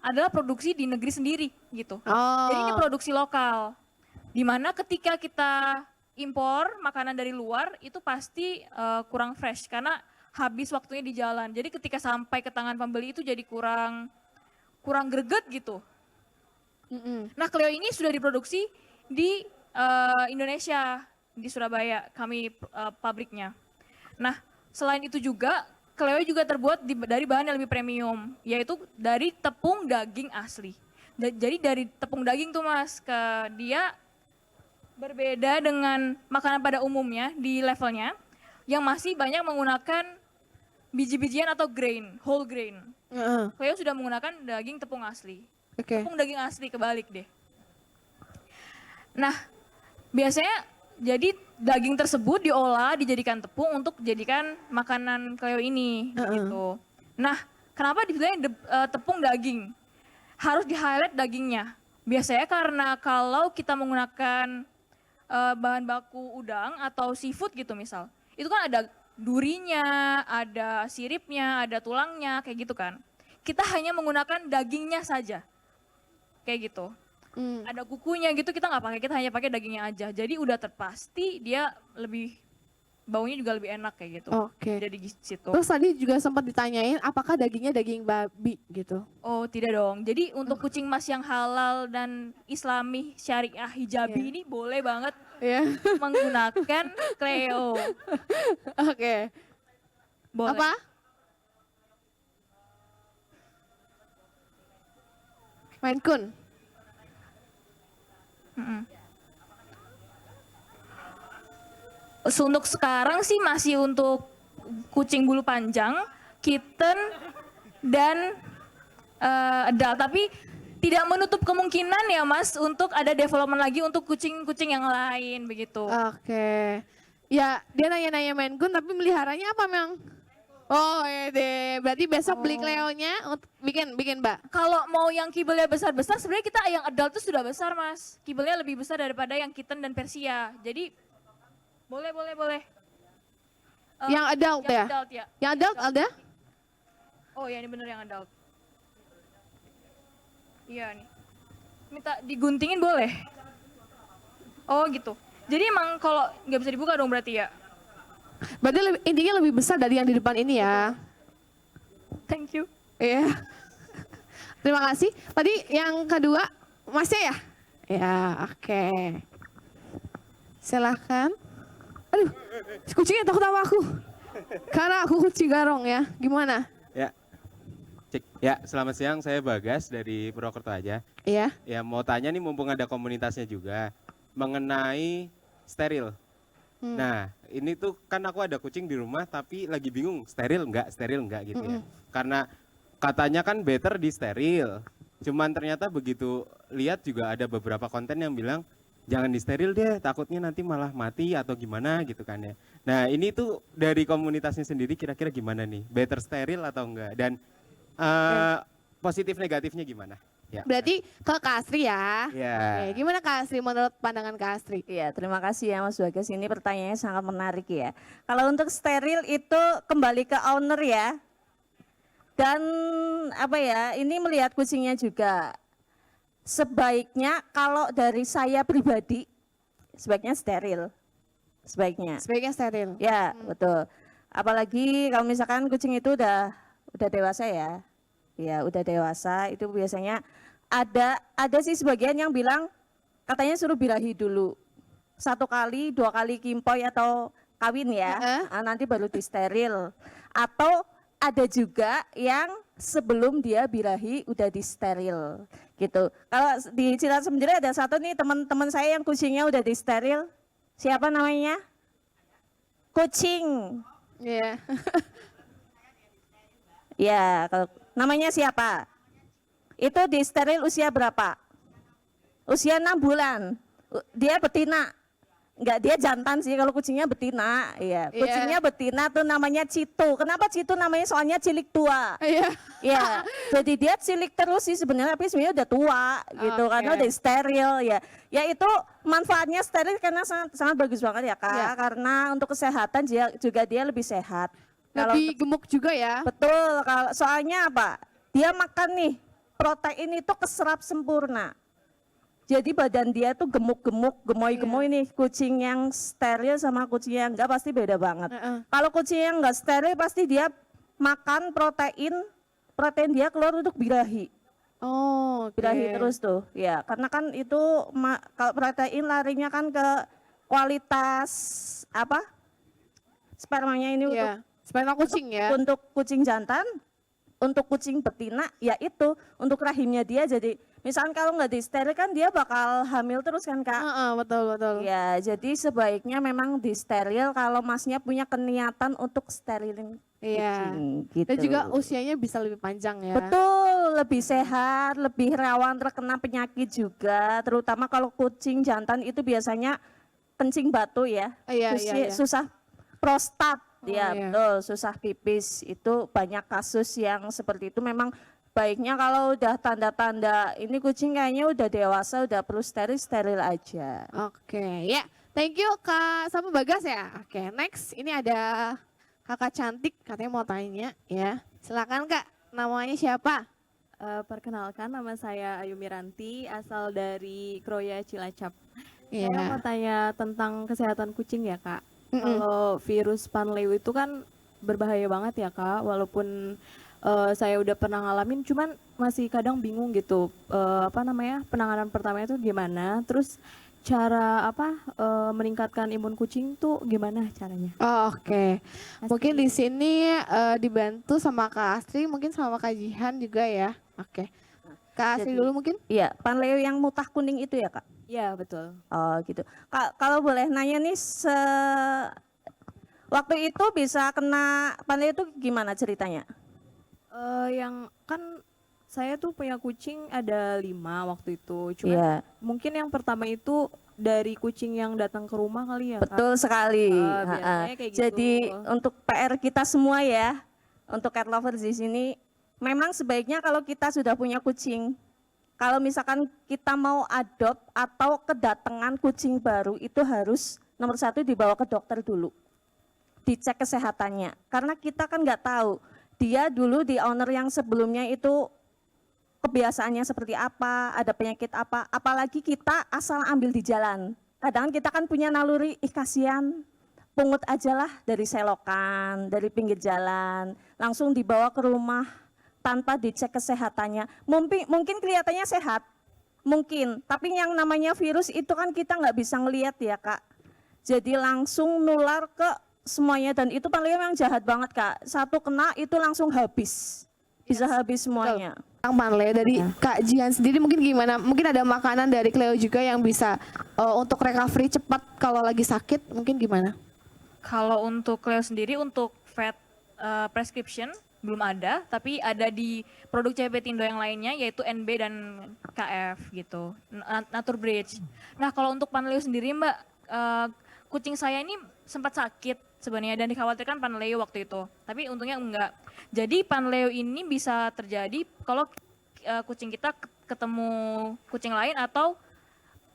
adalah produksi di negeri sendiri gitu. Jadi ini produksi lokal. Dimana ketika kita impor makanan dari luar itu pasti kurang fresh karena habis waktunya di jalan. Jadi ketika sampai ke tangan pembeli itu jadi kurang greget gitu. Nah Cleo ini sudah diproduksi di Indonesia, di Surabaya kami pabriknya. Nah selain itu juga Cleo juga terbuat dari bahan yang lebih premium, yaitu dari tepung daging asli. Jadi dari tepung daging tuh Mas, dia berbeda dengan makanan pada umumnya di levelnya yang masih banyak menggunakan biji-bijian atau grain, whole grain. Cleo sudah menggunakan daging tepung asli. Tepung daging asli kebalik deh. Nah, biasanya jadi daging tersebut diolah dijadikan tepung untuk dijadikan makanan Cleo ini gitu. Nah, kenapa dibilangnya tepung daging? Harus di-highlight dagingnya. Biasanya karena kalau kita menggunakan bahan baku udang atau seafood gitu misal, itu kan ada durinya, ada siripnya, ada tulangnya, kayak gitu kan. Kita hanya menggunakan dagingnya saja, kayak gitu. ada kukunya gitu, kita nggak pakai, kita hanya pakai dagingnya aja. Jadi udah terpasti dia lebih baunya juga lebih enak kayak gitu. Oke. Jadi di situ. Terus tadi juga sempat ditanyain apakah dagingnya daging babi gitu. Oh tidak dong. Jadi untuk kucing mas yang halal dan islami syariah hijabi ini boleh banget menggunakan Cleo. Oke. Boleh. Apa? Maine Coon. Untuk sekarang sih masih untuk kucing bulu panjang, kitten, dan adult. Tapi tidak menutup kemungkinan ya mas untuk ada development lagi untuk kucing-kucing yang lain begitu. Oke. Ya dia nanya-nanya Maine Coon tapi meliharanya apa memang? Oh ya deh, berarti besok beli Cleo-nya bikin Mbak. Kalau mau yang kibelnya besar-besar, sebenarnya kita yang adult itu sudah besar mas. Kibelnya lebih besar daripada yang kitten dan Persia. Jadi boleh. Yang adult yang ya? Adult, ya. Yang adult ada? Oh ya ini bener yang adult. Iya nih. Minta diguntingin boleh? Oh gitu. Jadi emang kalau nggak bisa dibuka dong berarti ya? Berarti intinya lebih besar dari yang di depan ini ya. Thank you. Iya. Terima kasih. Tadi yang kedua Masnya ya? Ya, oke. Silahkan. Aduh, kucingnya takut sama aku. Karena aku kucing garong ya. Gimana? Ya. Cek. Ya, selamat siang. Saya Bagas dari Purwokerto aja. Iya. Ya, mau tanya nih mumpung ada komunitasnya juga mengenai steril. Nah, ini tuh kan aku ada kucing di rumah tapi lagi bingung steril enggak gitu ya. Karena katanya kan better di steril. Cuman ternyata begitu lihat juga ada beberapa konten yang bilang jangan di steril deh, takutnya nanti malah mati atau gimana gitu kan ya. Nah, ini tuh dari komunitasnya sendiri kira-kira gimana nih? Better steril atau enggak? Dan positif negatifnya gimana? Ya. Berarti ke Kak Astri ya. Ya. Oke, gimana Kak Astri menurut pandangan Kak Astri? Iya, terima kasih ya Mas Bagas. Ini pertanyaannya sangat menarik ya. Kalau untuk steril itu kembali ke owner ya. Dan apa ya, ini melihat kucingnya juga. Sebaiknya kalau dari saya pribadi, sebaiknya steril. Sebaiknya. Sebaiknya steril. Ya, betul. Apalagi kalau misalkan kucing itu udah dewasa ya. Ya, udah dewasa itu biasanya ada sih sebagian yang bilang katanya suruh birahi dulu 1 kali 2 kali kimpoi atau kawin ya, nanti baru di steril. Atau ada juga yang sebelum dia birahi udah di steril gitu. Kalau di Cilaca sendiri ada satu nih teman-teman saya yang kucingnya udah di steril. Siapa namanya? Kucing. Iya. Ya, kalau namanya siapa? Itu di steril usia berapa? Usia 6 bulan. Dia betina. Enggak, dia jantan sih kalau kucingnya betina. Iya, kucingnya betina tuh namanya Citu. Kenapa Citu namanya? Soalnya cilik tua. Iya. Iya. Jadi dia cilik terus sih sebenarnya, tapi sebenarnya udah tua gitu karena udah steril ya. Ya itu manfaatnya steril karena sangat bagus banget ya Kak. Karena untuk kesehatan juga dia lebih sehat. Lebih gemuk juga ya. Betul, kalau soalnya apa? Dia makan nih, protein itu keserap sempurna. Jadi badan dia tuh gemuk-gemuk, gemoy-gemoy nih. Kucing yang steril sama kucing yang enggak pasti beda banget. Kalau kucing yang enggak steril pasti dia makan protein dia keluar untuk birahi. Oh, birahi terus tuh. Ya, karena kan itu kalau protein larinya kan ke kualitas apa? Spermanya ini untuk sperma kucing ya. Untuk kucing jantan, untuk kucing betina, ya itu untuk rahimnya dia. Jadi misalkan kalau nggak disteril kan dia bakal hamil terus kan Kak. Betul. Ya jadi sebaiknya memang disteril kalau masnya punya keniatan untuk sterilin kucing. Gitu. Dan juga usianya bisa lebih panjang ya. Betul, lebih sehat, lebih rawan terkena penyakit juga. Terutama kalau kucing jantan itu biasanya kencing batu ya. Susah prostat. Betul, susah pipis. Itu banyak kasus yang seperti itu. Memang baiknya kalau udah tanda-tanda ini kucing kayaknya udah dewasa, udah perlu steril aja. Oke, ya. Thank you Kak sama Bagas ya. Oke, next ini ada kakak cantik katanya mau tanya ya. Silakan Kak, namanya siapa? Perkenalkan, nama saya Ayu Miranti, asal dari Kroya Cilacap. Iya. Saya mau tanya tentang kesehatan kucing ya Kak. Kalau virus panleu itu kan berbahaya banget ya Kak, walaupun saya udah pernah ngalamin, cuman masih kadang bingung gitu, penanganan pertamanya itu gimana, terus cara meningkatkan imun kucing tuh gimana caranya? Oke. Mungkin di sini dibantu sama Kak Astri, mungkin sama Kak Jihan juga ya. Oke. Kak Astri dulu mungkin? Iya, panleu yang mutah kuning itu ya Kak? Iya betul. Oh gitu. Kalau boleh nanya nih, waktu itu bisa kena panleu itu gimana ceritanya? Yang kan saya tuh punya kucing ada 5 waktu itu. Cuma Iya. mungkin yang pertama itu dari kucing yang datang ke rumah kali ya Kak? Betul sekali. Biasanya kayak Jadi gitu. untuk PR kita semua ya, untuk cat lovers di sini, memang sebaiknya kalau kita sudah punya kucing, kalau misalkan kita mau adopt atau kedatangan kucing baru, itu harus nomor 1 dibawa ke dokter dulu, dicek kesehatannya. Karena kita kan nggak tahu dia dulu di owner yang sebelumnya itu kebiasaannya seperti apa, ada penyakit apa, apalagi kita asal ambil di jalan. Kadang kita kan punya naluri, kasihan, pungut aja lah dari selokan, dari pinggir jalan, langsung dibawa ke rumah tanpa dicek kesehatannya. Mungkin kelihatannya sehat, mungkin, tapi yang namanya virus itu kan kita nggak bisa ngelihat ya Kak. Jadi langsung nular ke semuanya, dan itu paling yang jahat banget Kak. Satu kena itu langsung habis, bisa habis semuanya. Kang Panleu, dari Kak Jihan sendiri mungkin gimana? Mungkin ada makanan dari Cleo juga yang bisa untuk recovery cepat kalau lagi sakit, mungkin gimana? Kalau untuk Cleo sendiri, untuk vet prescription belum ada, tapi ada di produk CP Tindo yang lainnya, yaitu NB dan KF gitu, Nature Bridge. Nah kalau untuk Panleu sendiri Mbak, kucing saya ini sempat sakit sebenarnya dan dikhawatirkan panleu waktu itu, tapi untungnya enggak. Jadi panleu ini bisa terjadi kalau kucing kita ketemu kucing lain atau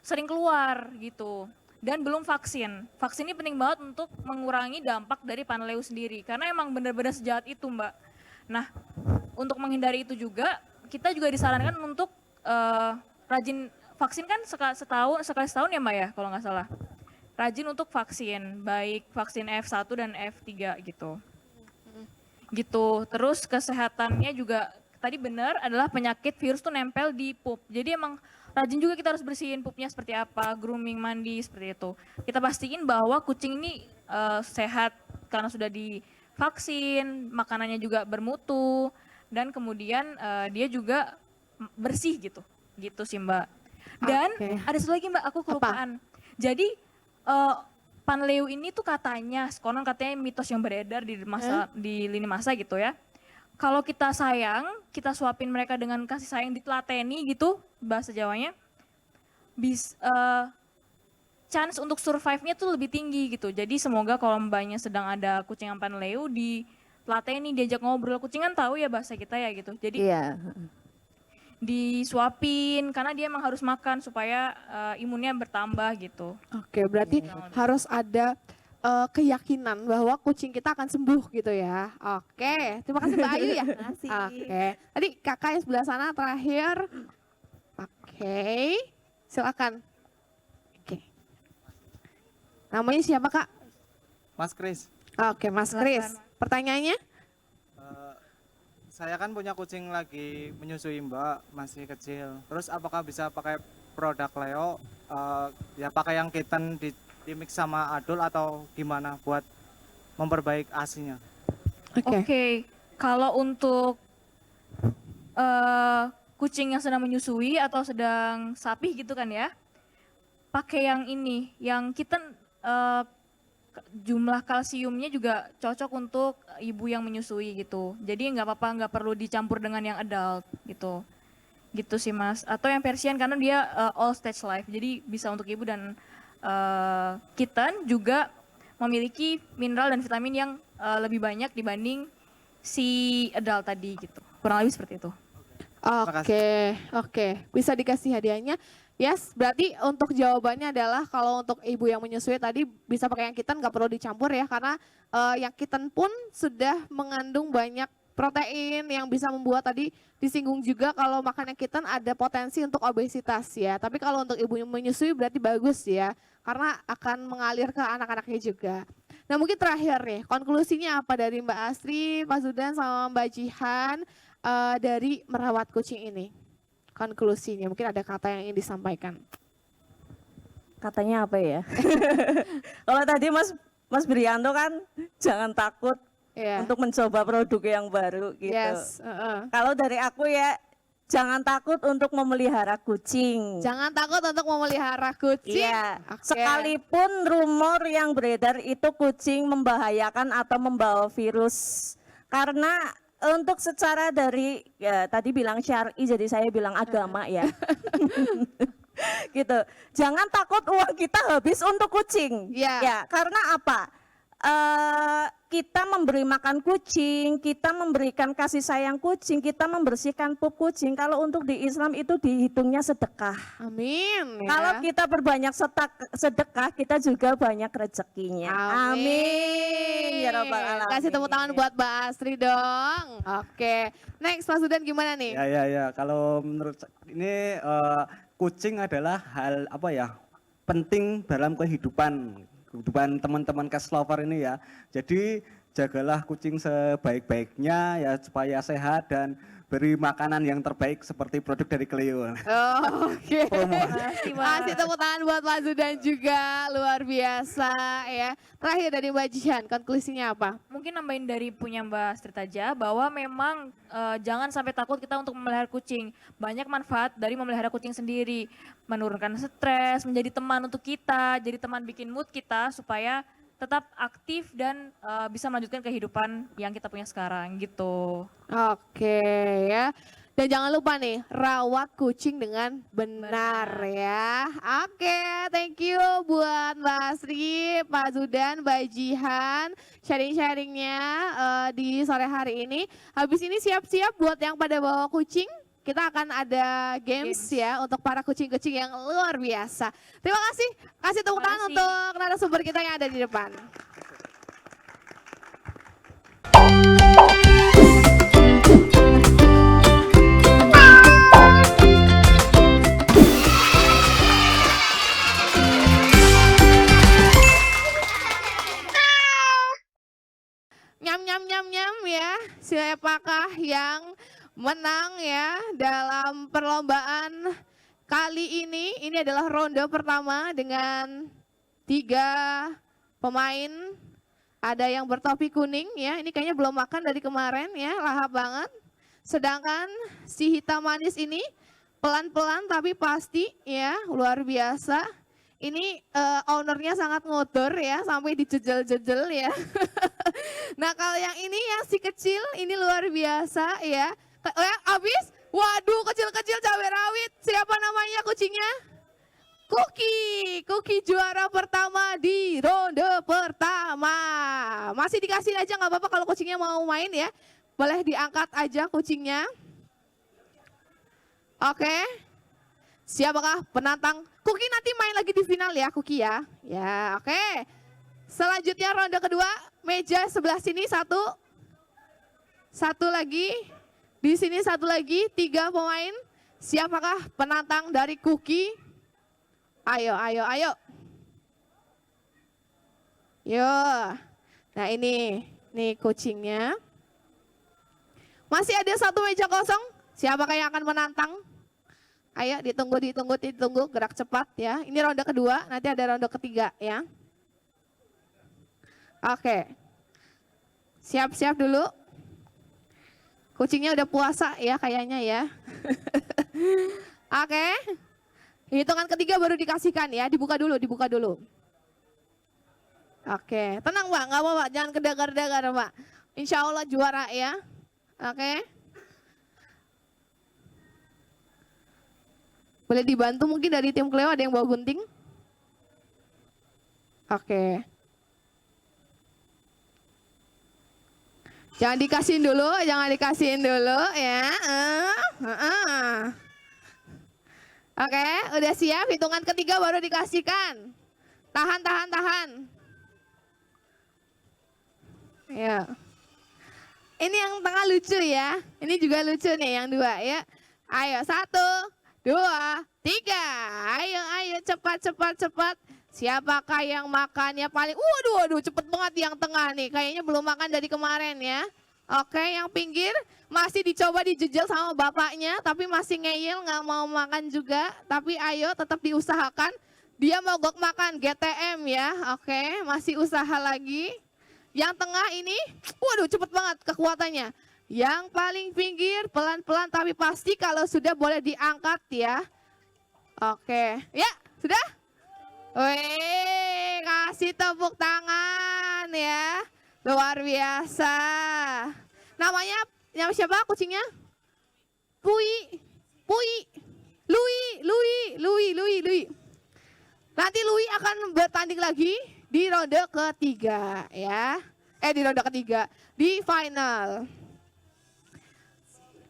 sering keluar gitu, dan belum vaksin. Vaksin ini penting banget untuk mengurangi dampak dari panleu sendiri, karena emang benar-benar sejahat itu Mbak. Nah untuk menghindari itu juga, kita juga disarankan untuk rajin vaksin, kan sekali setahun ya Mbak ya kalau nggak salah. Rajin untuk vaksin, baik vaksin F1 dan F3 gitu. Terus kesehatannya juga tadi benar, adalah penyakit virus tuh nempel di pup. Jadi emang rajin juga kita harus bersihin pupnya seperti apa, grooming, mandi seperti itu. Kita pastiin bahwa kucing ini sehat karena sudah divaksin, makanannya juga bermutu, dan kemudian dia juga bersih gitu. Gitu sih Mbak. Dan ada satu lagi Mbak, aku kelupaan. Jadi panleu ini tuh katanya, konon katanya mitos yang beredar di lini masa gitu ya. Kalau kita sayang, kita suapin mereka dengan kasih sayang, ditelateni gitu bahasa Jawanya, chance untuk survive-nya tuh lebih tinggi gitu. Jadi semoga kalau Mbaknya sedang ada kucing yang panleu, ditelateni, diajak ngobrol. Kucing kan tahu ya bahasa kita ya gitu. Jadi disuapin, karena dia emang harus makan supaya imunnya bertambah gitu. Oke, berarti harus ada keyakinan bahwa kucing kita akan sembuh gitu ya. Oke, terima kasih Mbak Ayu ya. Oke, tadi kakak yang sebelah sana terakhir. Oke, silakan. Oke, namanya siapa Kak? Mas Kris. Oke, Mas Kris. Pertanyaannya? Saya kan punya kucing lagi menyusui Mbak, masih kecil. Terus apakah bisa pakai produk Cleo, ya pakai yang kitten di mix sama adult, atau gimana buat memperbaiki ASI-nya? Oke, kalau untuk kucing yang sedang menyusui atau sedang sapi gitu kan ya, pakai yang ini, yang kitten, jumlah kalsiumnya juga cocok untuk ibu yang menyusui gitu. Jadi nggak apa-apa, nggak perlu dicampur dengan yang adult gitu. Gitu sih Mas. Atau yang Persian, karena dia all stage life. Jadi bisa untuk ibu, dan kitten juga memiliki mineral dan vitamin yang lebih banyak dibanding si adult tadi gitu. Kurang lebih seperti itu. Oke. Bisa dikasih hadiahnya. Yes, berarti untuk jawabannya adalah kalau untuk ibu yang menyusui tadi bisa pakai yang kitten, nggak perlu dicampur ya, karena yang kitten pun sudah mengandung banyak protein yang bisa membuat tadi disinggung juga kalau makannya kitten ada potensi untuk obesitas ya. Tapi kalau untuk ibu menyusui berarti bagus ya, karena akan mengalir ke anak-anaknya juga. Nah mungkin terakhir nih, konklusinya apa dari Mbak Asri, Pak Zudan sama Mbak Jihan dari merawat kucing ini? Konklusinya mungkin ada kata yang ingin disampaikan. Katanya apa ya? Kalau tadi Mas Brianto kan jangan takut untuk mencoba produk yang baru gitu. Yes, Kalau dari aku ya jangan takut untuk memelihara kucing. Jangan takut untuk memelihara kucing. Iya. Oke. Sekalipun rumor yang beredar itu kucing membahayakan atau membawa virus. Karena untuk secara dari ya tadi bilang syar'i jadi saya bilang agama ya. Gitu. Jangan takut uang kita habis untuk kucing. Ya, karena apa? Kita memberi makan kucing, kita memberikan kasih sayang kucing, kita membersihkan pup kucing. Kalau untuk di Islam itu dihitungnya sedekah. Amin. Kalau kita berbanyak sedekah, kita juga banyak rezekinya. Amin. Ya Rabbal Alamin. Kasih tepuk tangan buat Mbak Asri dong. Oke. Next Mas Zudan gimana nih? Ya. Kalau menurut ini kucing adalah hal apa ya penting dalam kehidupan teman-teman cash lover ini ya. Jadi jagalah kucing sebaik-baiknya ya supaya sehat dan beri makanan yang terbaik seperti produk dari Cleo. Oke. Kasih tepuk tangan buat Pak Zudan juga, luar biasa ya. Terakhir dari Mbak Jihan, konklusinya apa? Mungkin nambahin dari punya Mbak Astrid aja bahwa memang jangan sampai takut kita untuk memelihara kucing. Banyak manfaat dari memelihara kucing sendiri, menurunkan stres, menjadi teman untuk kita, jadi teman bikin mood kita supaya tetap aktif dan bisa melanjutkan kehidupan yang kita punya sekarang gitu. Oke ya. Dan jangan lupa nih, rawat kucing dengan benar ya. Oke, thank you buat Mbak Asri, Pak Zudan, Mbak Jihan, sharing-sharingnya di sore hari ini. Habis ini siap-siap buat yang pada bawa kucing. Kita akan ada games ya untuk para kucing-kucing yang luar biasa. Terima kasih. Kasih tepuk tangan untuk narasumber kita yang ada di depan. Nyam ya. Siapakah yang menang ya dalam perlombaan kali ini? Ini adalah ronde pertama dengan 3 pemain. Ada yang bertopi kuning ya, ini kayaknya belum makan dari kemarin ya, lahap banget. Sedangkan si hitam manis ini pelan-pelan tapi pasti ya, luar biasa. Ini ownernya sangat ngotor ya, sampai dijejel-jejel ya. Nah kalau yang ini yang si kecil, ini luar biasa ya. Habis, waduh kecil-kecil cabai rawit. Siapa namanya kucingnya? Cookie juara pertama di ronde pertama. Masih dikasih aja nggak apa-apa kalau kucingnya mau main ya. Boleh diangkat aja kucingnya. Oke. Siapakah penantang? Cookie nanti main lagi di final ya Cookie ya. Ya oke. Selanjutnya ronde kedua, meja sebelah sini satu lagi. Di sini satu lagi, 3 pemain. Siapakah penantang dari Cookie? Ayo. Yo. Nah ini kucingnya. Masih ada 1 meja kosong. Siapakah yang akan menantang? Ayo ditunggu, gerak cepat ya. Ini ronde kedua, nanti ada ronde ketiga ya. Oke. Siap-siap dulu. Kucingnya udah puasa ya kayaknya ya. Oke. Hitungan ketiga baru dikasihkan ya, dibuka dulu. Oke, tenang Mbak, nggak apa-apa, jangan kedagar-dagar Mbak. Insya Allah juara ya. Oke. Boleh dibantu mungkin dari tim Cleo, ada yang bawa gunting? Oke. Jangan dikasihin dulu ya. Oke, udah siap, hitungan ketiga baru dikasihkan. Tahan. Ya. Ini yang tengah lucu ya. Ini juga lucu nih yang dua ya. Ayo 1, 2, 3. Ayo cepat. Siapakah yang makannya paling? Waduh, cepet banget yang tengah nih. Kayaknya belum makan dari kemarin ya. Oke, yang pinggir masih dicoba dijejel sama bapaknya, tapi masih ngeyel nggak mau makan juga. Tapi ayo tetap diusahakan. Dia mogok makan GTM ya. Oke, masih usaha lagi. Yang tengah ini, waduh cepet banget kekuatannya. Yang paling pinggir pelan-pelan tapi pasti kalau sudah boleh diangkat ya. Oke, ya sudah? Wih, kasih tepuk tangan ya. Luar biasa. Namanya siapa kucingnya? Pui. Lui. Nanti Lui akan bertanding lagi di ronde ketiga ya. Di ronde ketiga, di final.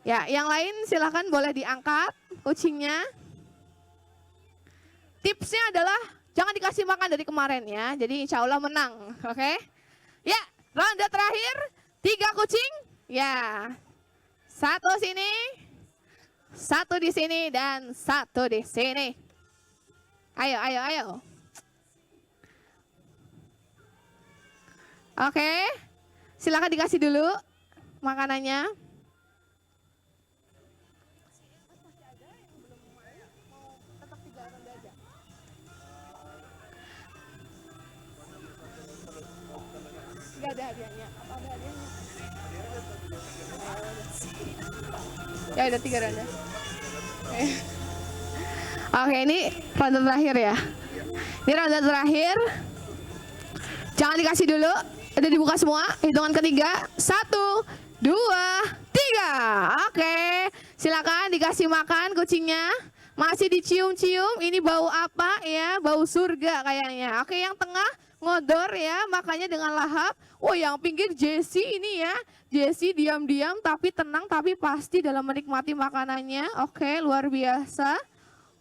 Ya, yang lain silahkan boleh diangkat kucingnya. Tipsnya adalah jangan dikasih makan dari kemarin ya. Jadi insya Allah menang, oke? Ya, ronde terakhir 3 kucing. Ya, 1 sini, 1 di sini dan 1 di sini. Ayo. Oke, silakan dikasih dulu makanannya. Gak ada hadiahnya. Apa ada hadiahnya? Ya udah 3 ronde. Oke, ini ronde terakhir ya. Ini ronde terakhir. Jangan dikasih dulu. Udah dibuka semua. Hitungan ketiga. 1, 2, 3. Oke. Silakan dikasih makan kucingnya. Masih dicium-cium. Ini bau apa ya? Bau surga kayaknya. Oke, yang tengah ngodor ya, makanya dengan lahap. Oh, yang pinggir Jessie ini ya. Jessie diam-diam tapi tenang tapi pasti dalam menikmati makanannya. Oke, luar biasa.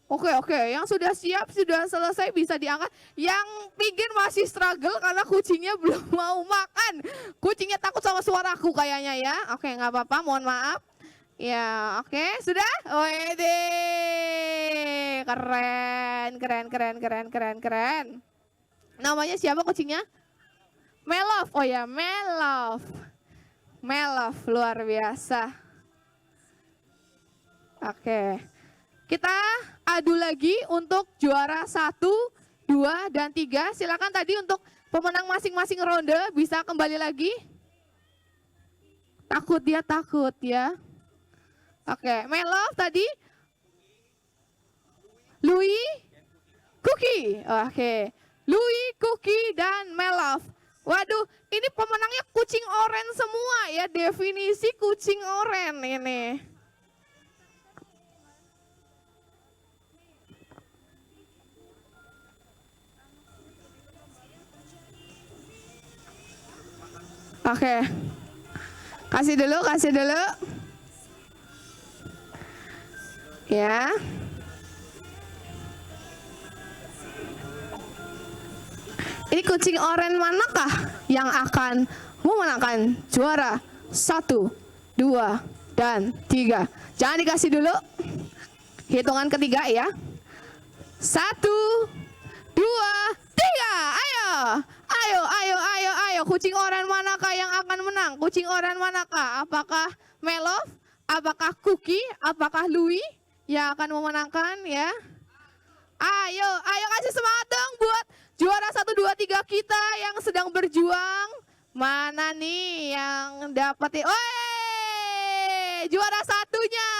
Oke, yang sudah siap, sudah selesai bisa diangkat. Yang pinggir masih struggle karena kucingnya belum mau makan. Kucingnya takut sama suaraku kayaknya ya. Oke, nggak apa-apa, mohon maaf. Ya, oke, sudah? Wede, keren. Namanya siapa kucingnya? Melov. Oh ya, Melov, luar biasa. Oke. Kita adu lagi untuk juara 1, 2, dan 3. Silakan tadi untuk pemenang masing-masing ronde bisa kembali lagi. Takut ya. Oke, Melov tadi. Louis, Cookie. Oke. Louis, Cookie, dan Melov. Waduh, ini pemenangnya kucing oren semua ya. Definisi kucing oren ini. Oke. Kasih dulu. Ya. Ini kucing oren manakah yang akan memenangkan juara 1, 2, dan 3? Jangan dikasih dulu. Hitungan ketiga ya. 1, 2, 3. Ayo. Kucing oren manakah yang akan menang? Kucing oren manakah? Apakah Melov? Apakah Cookie? Apakah Louis yang akan memenangkan ya? Ayo kasih semangat dong buat juara 1, 2, 3 kita yang sedang berjuang. Mana nih yang dapat? Juara 1-nya.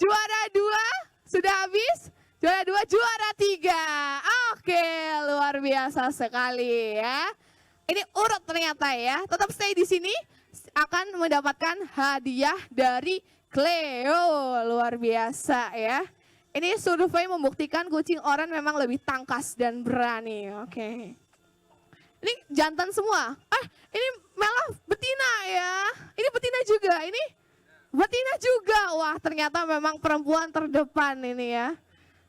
Juara 2 sudah habis. Juara 2, juara 3. Oke, luar biasa sekali ya. Ini urut ternyata ya. Tetap stay di sini akan mendapatkan hadiah dari Cleo. Luar biasa ya. Ini survei membuktikan kucing oren memang lebih tangkas dan berani. Oke. Ini jantan semua. Ini malah betina ya. Ini betina juga. Ini betina juga. Wah, ternyata memang perempuan terdepan ini ya.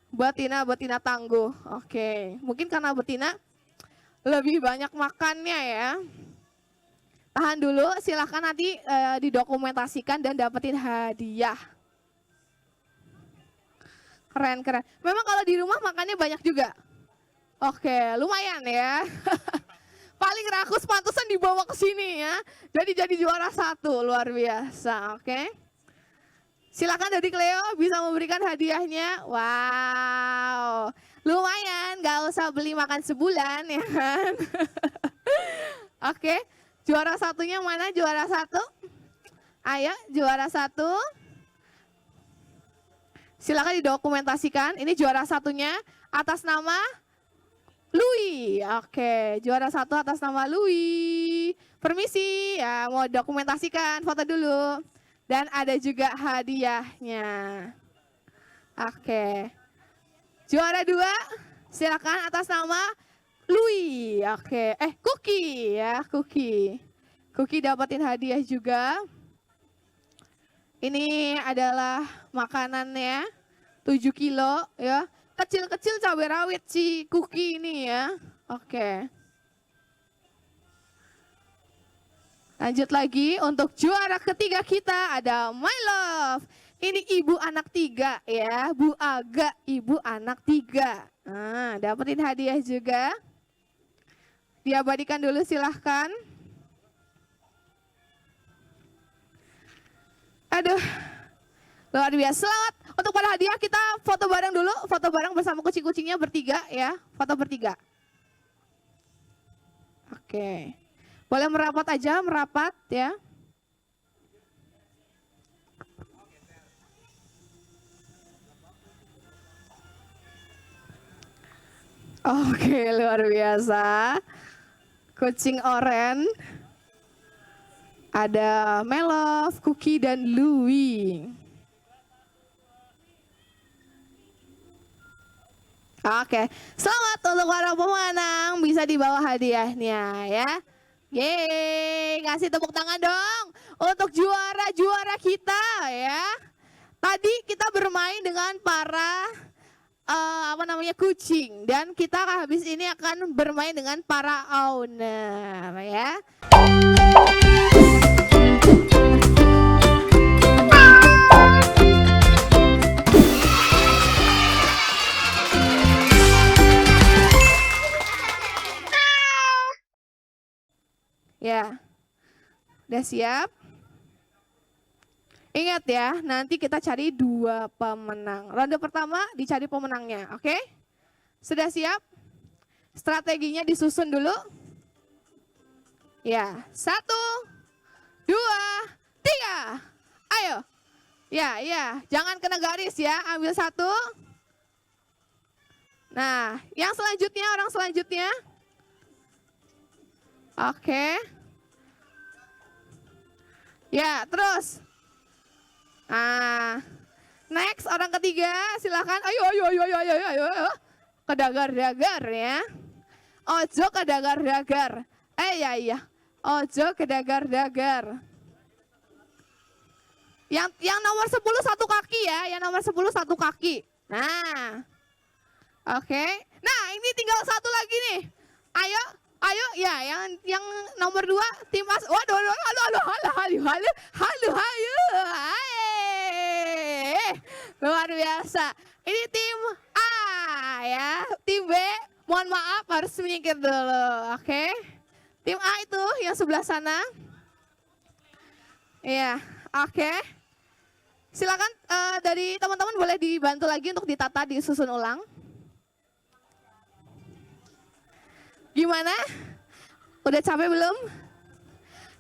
Betina tangguh. Oke. Mungkin karena betina lebih banyak makannya ya. Tahan dulu, silahkan nanti didokumentasikan dan dapetin hadiah. Keren, keren. Memang kalau di rumah makannya banyak juga? Oke, lumayan ya. Paling rakus pantesan dibawa ke sini ya. Jadi juara 1, luar biasa, oke. Silakan dari Cleo bisa memberikan hadiahnya. Wow, lumayan, gak usah beli makan sebulan ya kan. Oke. Juara satunya mana? Juara 1? Ayo, juara 1. Silakan didokumentasikan. Ini juara satunya atas nama Louis. Oke, juara 1 atas nama Louis. Permisi, ya mau dokumentasikan, foto dulu. Dan ada juga hadiahnya. Oke. Juara 2, silakan atas nama Louis, oke. Cookie ya, Cookie. Cookie dapetin hadiah juga. Ini adalah makanannya, 7 kilo ya. Kecil-kecil cabai rawit si Cookie ini ya. Oke. Lanjut lagi untuk juara ketiga kita ada My Love. Ini ibu anak 3 ya, Bu Aga, ibu anak 3. Nah, dapetin hadiah juga. Diabadikan dulu silahkan. Aduh, luar biasa. Selamat untuk para hadiah, kita foto bareng dulu. Foto bareng bersama kucing-kucingnya bertiga ya. Foto bertiga. Oke. Boleh merapat aja, merapat ya. Oke, luar biasa. Kucing oren, ada Melov, Cookie, dan Louis. Oke, selamat untuk para pemenang, bisa dibawa hadiahnya ya. Yeay, ngasih tepuk tangan dong untuk juara-juara kita ya. Tadi kita bermain dengan para kucing, dan kita habis ini akan bermain dengan para owner ya. Ya, udah siap? Ingat ya, nanti kita cari 2 pemenang. Ronde pertama dicari pemenangnya, oke? Sudah siap? Strateginya disusun dulu. Ya, 1, 2, 3. Ayo. Ya, jangan kena garis ya, ambil 1. Nah, yang selanjutnya, orang selanjutnya. Oke. Ya, terus. Next, orang ketiga, silakan. Ayo. Kedagar-dagar ya. Ojo kedagar-dagar. Iya. Ojo kedagar-dagar. Yang nomor 10 1 kaki ya. Yang nomor 10 1 kaki. Nah. Oke. Nah, ini tinggal 1 lagi nih. Ayo ya, yang nomor 2 tim As. Waduh, halo. Luar biasa. Ini tim A ya. Tim B, mohon maaf harus menyingkir dulu. Oke. Tim A itu yang sebelah sana. Iya, oke. Silakan dari teman-teman boleh dibantu lagi untuk ditata, disusun ulang. Gimana? Udah capek belum?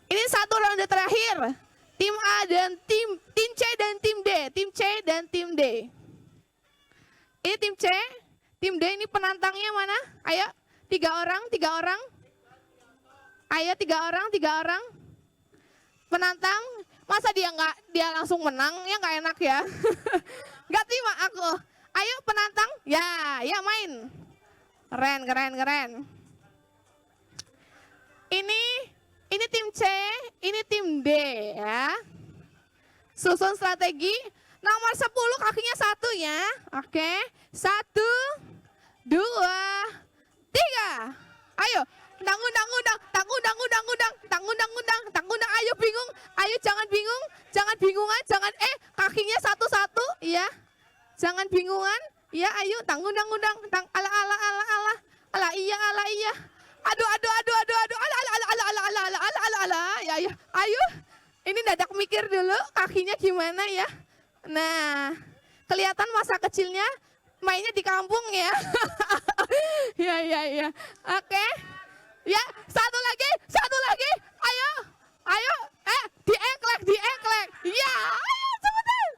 Ini 1 ronde terakhir. Tim A dan tim C dan tim D. Tim C dan tim D. Ini tim C, tim D ini penantangnya mana? Ayo, 3 orang. Ayo 3 orang. Penantang, masa dia langsung menang? Ya nggak enak ya. Nggak terima aku. Ayo penantang, ya main. Keren. Ini tim C, ini tim D ya. Susun strategi. Nomor 10 kakinya 1 ya. Oke. 1, 2, 3. Ayo. Tanggung. tang, ayo bingung, ayo jangan bingung, jangan bingungan, jangan kakinya satu-satu, ya, jangan bingungan, ya, ayo tang, ala iya, aduh, ala, ya, ayo, ini dadak mikir dulu kakinya gimana ya, nah, kelihatan masa kecilnya mainnya di kampung ya, ya, oke. Ya, satu lagi, ayo, diengklek, ya, ayo cepetan.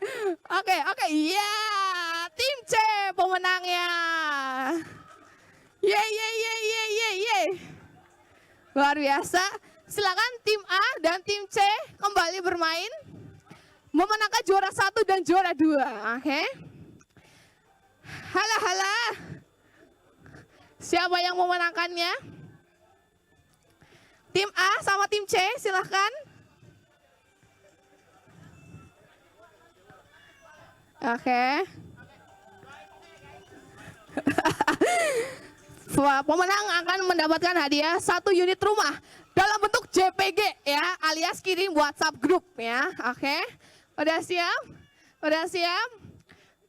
Oke, ya, tim C pemenangnya. Ye, luar biasa. Silakan tim A dan tim C kembali bermain, memenangkan juara 1 dan juara 2, oke. Hala, siapa yang memenangkannya? Tim A sama tim C, silahkan. Oke. Pemenang akan mendapatkan hadiah 1 unit rumah dalam bentuk JPG ya, alias kirim WhatsApp grup ya. Oke. Udah siap?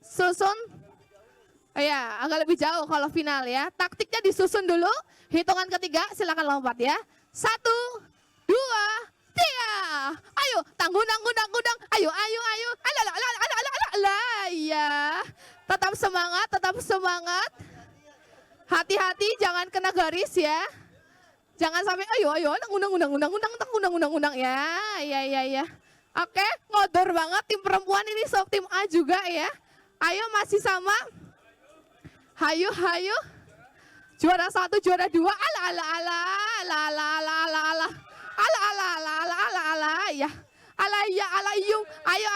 Susun. Ya, agak lebih jauh kalau final ya. Taktiknya disusun dulu. Hitungan ketiga, silakan lompat ya. 1, 2, 3. Ayo, tanggung. Ayo. Ala, ya. Tetap semangat. Hati-hati, jangan kena garis ya. Jangan sampai ayo, undang ya. Oke, ngodor banget tim perempuan ini, sok tim A juga ya. Ayo, masih sama. Hayu. Juara 1, juara 2, ala, ya. Ala, yung. Ayo.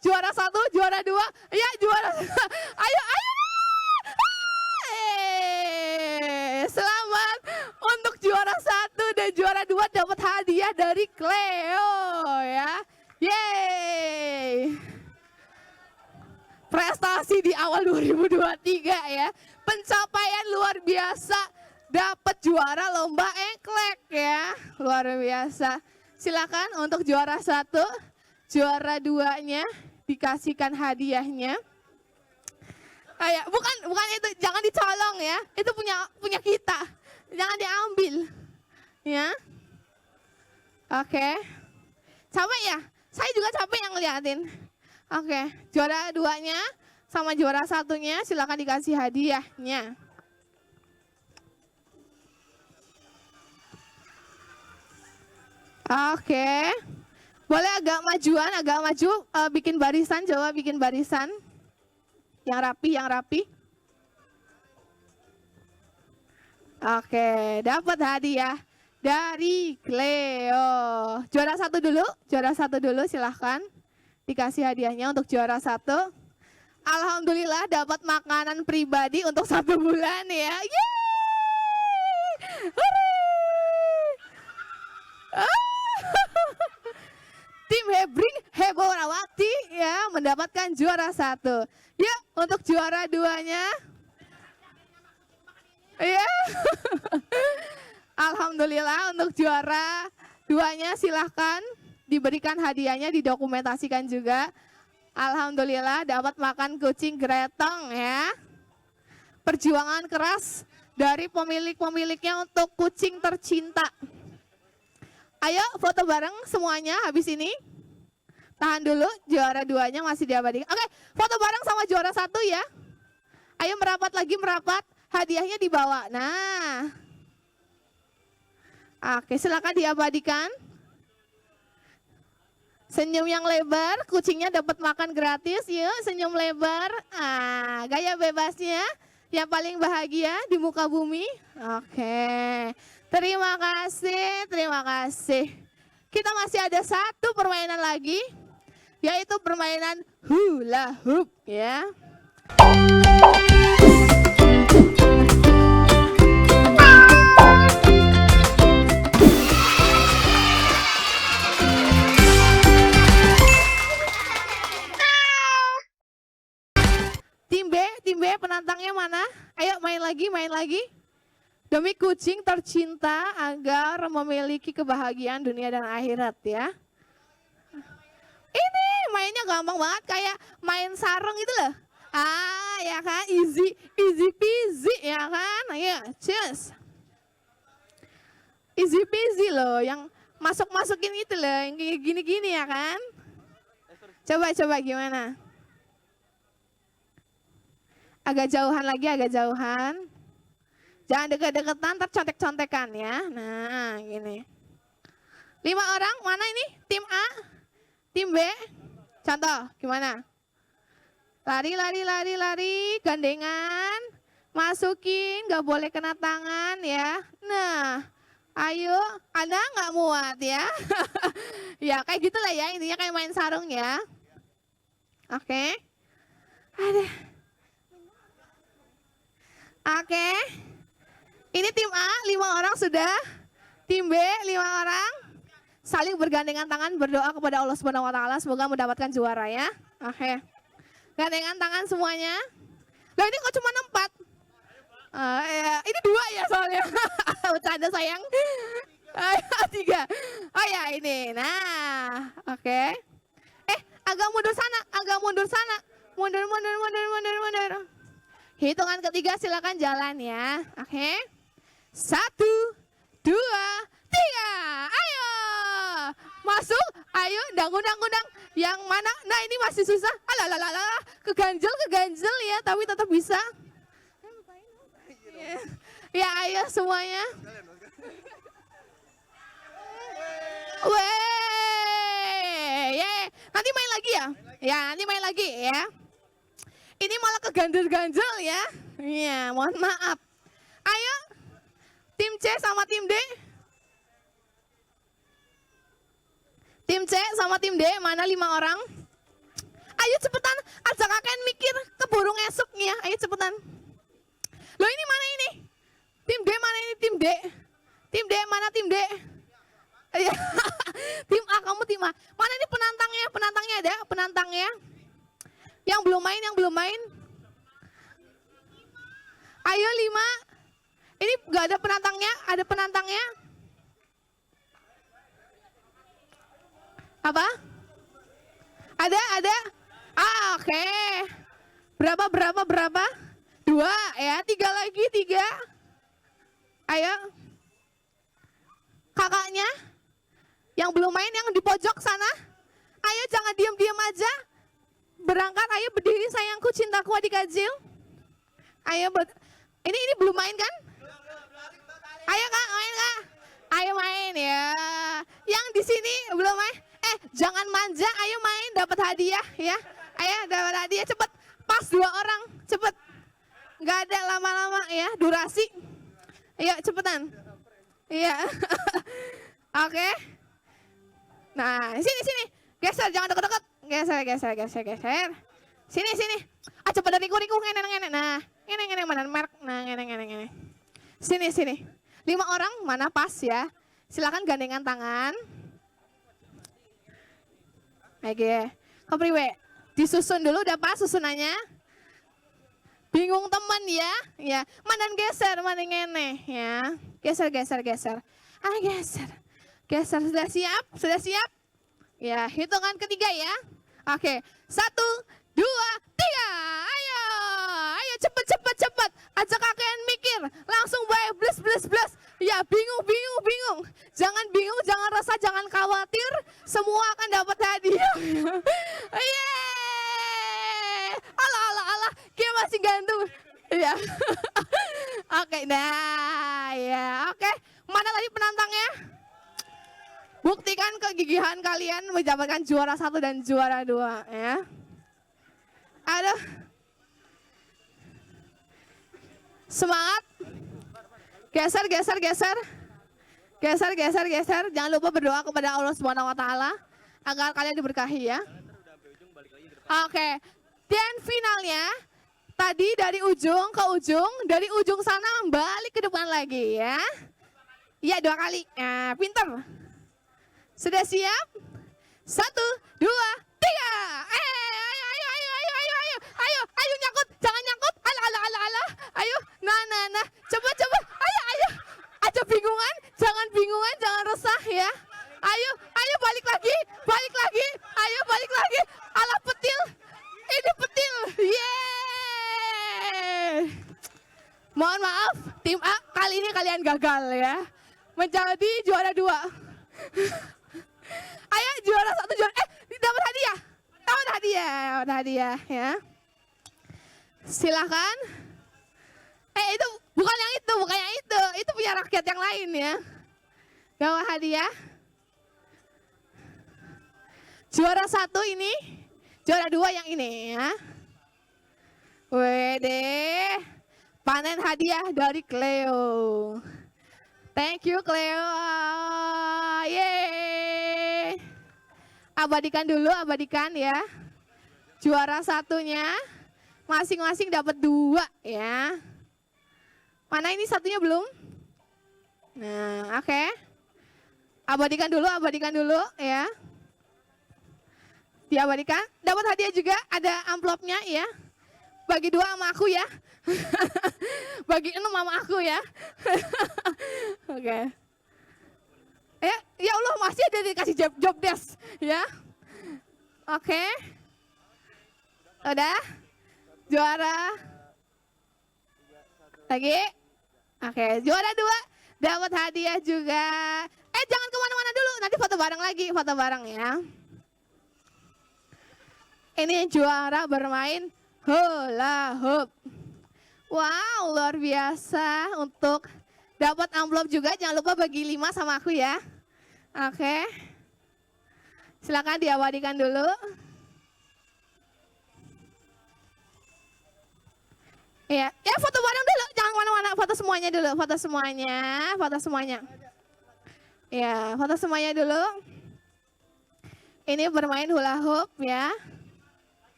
Juara 1, juara 2, ya juara. Ayo. Selamat untuk juara 1 dan juara 2 dapat hadiah dari Cleo ya. Yeay. Prestasi di awal 2023 ya. Pencapaian luar biasa, dapat juara lomba engklek ya, luar biasa. Silakan untuk juara 1, juara 2-nya dikasihkan hadiahnya. Ayo, bukan itu, jangan dicolong ya, itu punya kita, jangan diambil, ya. Oke, capek ya, saya juga capek yang ngeliatin. Oke, juara 2-nya sama juara 1-nya silakan dikasih hadiahnya. Oke, boleh agak maju, bikin barisan, coba bikin barisan. Yang rapi. Oke, dapat hadiah dari Cleo. Juara 1 dulu silahkan. Dikasih hadiahnya untuk juara 1. Alhamdulillah dapat makanan pribadi untuk 1 bulan ya. Yeay! Tim Hebring Heborawati ya mendapatkan juara 1. Ya, untuk juara 2-nya. Ya. Alhamdulillah untuk juara 2-nya silahkan diberikan hadiahnya, didokumentasikan juga. Alhamdulillah dapat makan kucing gretong ya. Perjuangan keras dari pemilik-pemiliknya untuk kucing tercinta. Ayo foto bareng semuanya habis ini. Tahan dulu, juara 2-nya masih diabadikan. Oke, foto bareng sama juara 1 ya. Ayo merapat, hadiahnya dibawa. Nah. Oke, silakan diabadikan. Senyum yang lebar, kucingnya dapat makan gratis. Yuk, senyum lebar. Gaya bebasnya yang paling bahagia di muka bumi. Oke. Terima kasih. Kita masih ada 1 permainan lagi, yaitu permainan hula hoop ya. Tim B penantangnya mana? Ayo main lagi. Demi kucing tercinta agar memiliki kebahagiaan dunia dan akhirat ya. Ini mainnya gampang banget kayak main sarung itu loh. Ya kan, easy peasy ya kan. Ayo, cheers. Easy peasy loh, yang masukin itu loh, yang kayak gini-gini ya kan. Coba gimana? Agak jauhan lagi, agak jauhan. Jangan deket-deketan, ntar contek-contekan ya. Nah, gini. 5 orang, mana ini? Tim A, tim B. Contoh, gimana? Lari, gandengan. Masukin, gak boleh kena tangan ya. Nah, ayo, ada nggak muat ya? Ya, kayak gitulah ya, intinya kayak main sarung ya. Oke. Ada. Oke. Ini tim A, 5 orang sudah. Tim B, 5 orang. Saling bergandengan tangan berdoa kepada Allah Subhanahu wa taala semoga mendapatkan juara ya. Oke. Gandengan tangan semuanya. Loh ini kok cuma 4? Ini 2 ya soalnya. Bercanda sayang. 3. Oh ya ini. Nah, oke. Agak mundur sana. Mundur. Hitungan ketiga silakan jalan ya. Oke. 1, 2, 3. Ayo. Masuk. Ayo dangdang. Yang mana? Nah, ini masih susah. Alah. Keganjel ya, tapi tetap bisa. Ya, ayo semuanya. Nanti main lagi ya? Ya, nanti main lagi ya. Ini malah keganjel-ganjel ya. Iya, mohon maaf. Ayo, tim C sama tim D. Tim C sama tim D, mana 5 orang? Ayo cepetan, ajak kakek mikir, keburu ngesuknya. Ayo cepetan. Loh ini mana ini? Tim D mana ini tim D? Tim D mana tim D? Tim A, kamu tim A. Mana ini penantangnya? Penantangnya ada? Penantangnya? Yang belum main. Ayo 5. Ini gak ada penantangnya? Ada penantangnya? Apa? Ada? Oke. Berapa? 2 ya, 3 lagi, 3. Ayo. Kakaknya? Yang belum main, yang di pojok sana. Ayo jangan diam-diam aja. Berangkat, ayo berdiri sayangku, cintaku, adik kecil. Ayo, ini belum main kan? Ayo kak, main kak. Ayo main ya. Yang di sini belum main. Jangan manja, ayo main, dapat hadiah ya. Ayo dapat hadiah, cepet. Pas 2 orang, cepet. Nggak ada lama-lama ya, durasi. Ayo cepetan. Iya. Oke. Nah, sini. Geser, jangan deket-deket. Geser. Sini. Cepet dari riku, ngene. Nah, ngene mana merek. Nah, ngene. Sini. 5 orang, mana pas ya. Silakan gandengan tangan. Oke. Kepriwe? Disusun dulu, udah pas susunannya. Bingung teman ya. Ya, mana geser, mana ngene ya. Geser. Geser. Sudah siap? Ya, hitungan ketiga ya. Oke, 1, 2, 3. Ayo cepet. Ajak kakek mikir. Langsung baik, blus. Ya, bingung. Jangan bingung, jangan resah, jangan khawatir. Semua akan dapat hadiah. Yeay. Alah. Dia masih gantung. Ya. Oke, nah ya. Oke, mana tadi penantangnya? Buktikan kegigihan kalian mendapatkan juara 1 dan juara 2 ya. Aduh. Semangat. Geser. Jangan lupa berdoa kepada Allah Subhanahu wa taala agar kalian diberkahi ya. Oke. Dan finalnya tadi dari ujung ke ujung, dari ujung sana balik ke depan lagi ya. Iya 2 kali. Nah, pinter. Sudah siap? 1, 2, 3. Ayo nyangkut, jangan nyangkut. Alah. Ayo, nah. Coba. Ayo. Mohon maaf, tim A kali ini kalian gagal ya. Menjadi juara 2. Ayo juara 1 juara dapat hadiah. Dapat hadiah ya. Silakan. Itu bukan yang itu, bukan yang itu. Itu punya rakyat yang lain ya. Dapat hadiah. Juara 1 ini, juara 2 yang ini ya. Wede, panen hadiah dari Cleo. Thank you Cleo. Yeay. Abadikan dulu, abadikan ya. Juara 1-nya masing-masing dapat 2 ya. Mana ini satunya belum? Nah, oke. Abadikan dulu ya. Diabadikan. Dapat hadiah juga, ada amplopnya ya. Bagi 2 sama aku ya. Bagi 6 sama aku ya. Oke. Ya Allah, masih ada dikasih job desk ya. Oke. Udah? Juara. Lagi? Oke, juara 2 dapat hadiah juga. Jangan kemana-mana dulu, nanti foto bareng lagi, foto bareng ya. Ini juara bermain hula hoop. Wow, luar biasa. Untuk dapat amplop juga, jangan lupa bagi 5 sama aku ya. Oke. Silakan diabadikan dulu. Ya, foto bareng dulu, jangan kemana-mana, foto semuanya dulu, foto semuanya. Ya, foto semuanya dulu. Ini bermain hula hoop ya.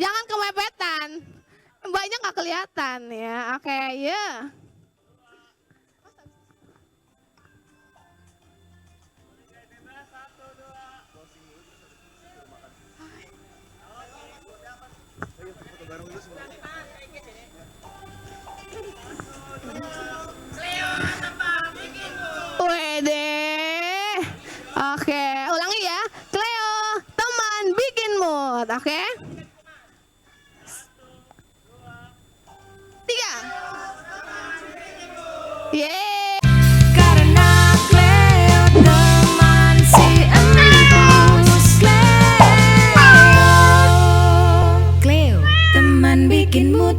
Jangan kemepetan, mbaknya nggak kelihatan ya. Oke, ya. Wede. Oke, ulangi ya. Cleo, teman bikin mood. Oke. 3. Yeay. Karena Cleo teman si Empus. Cleo teman bikin mood.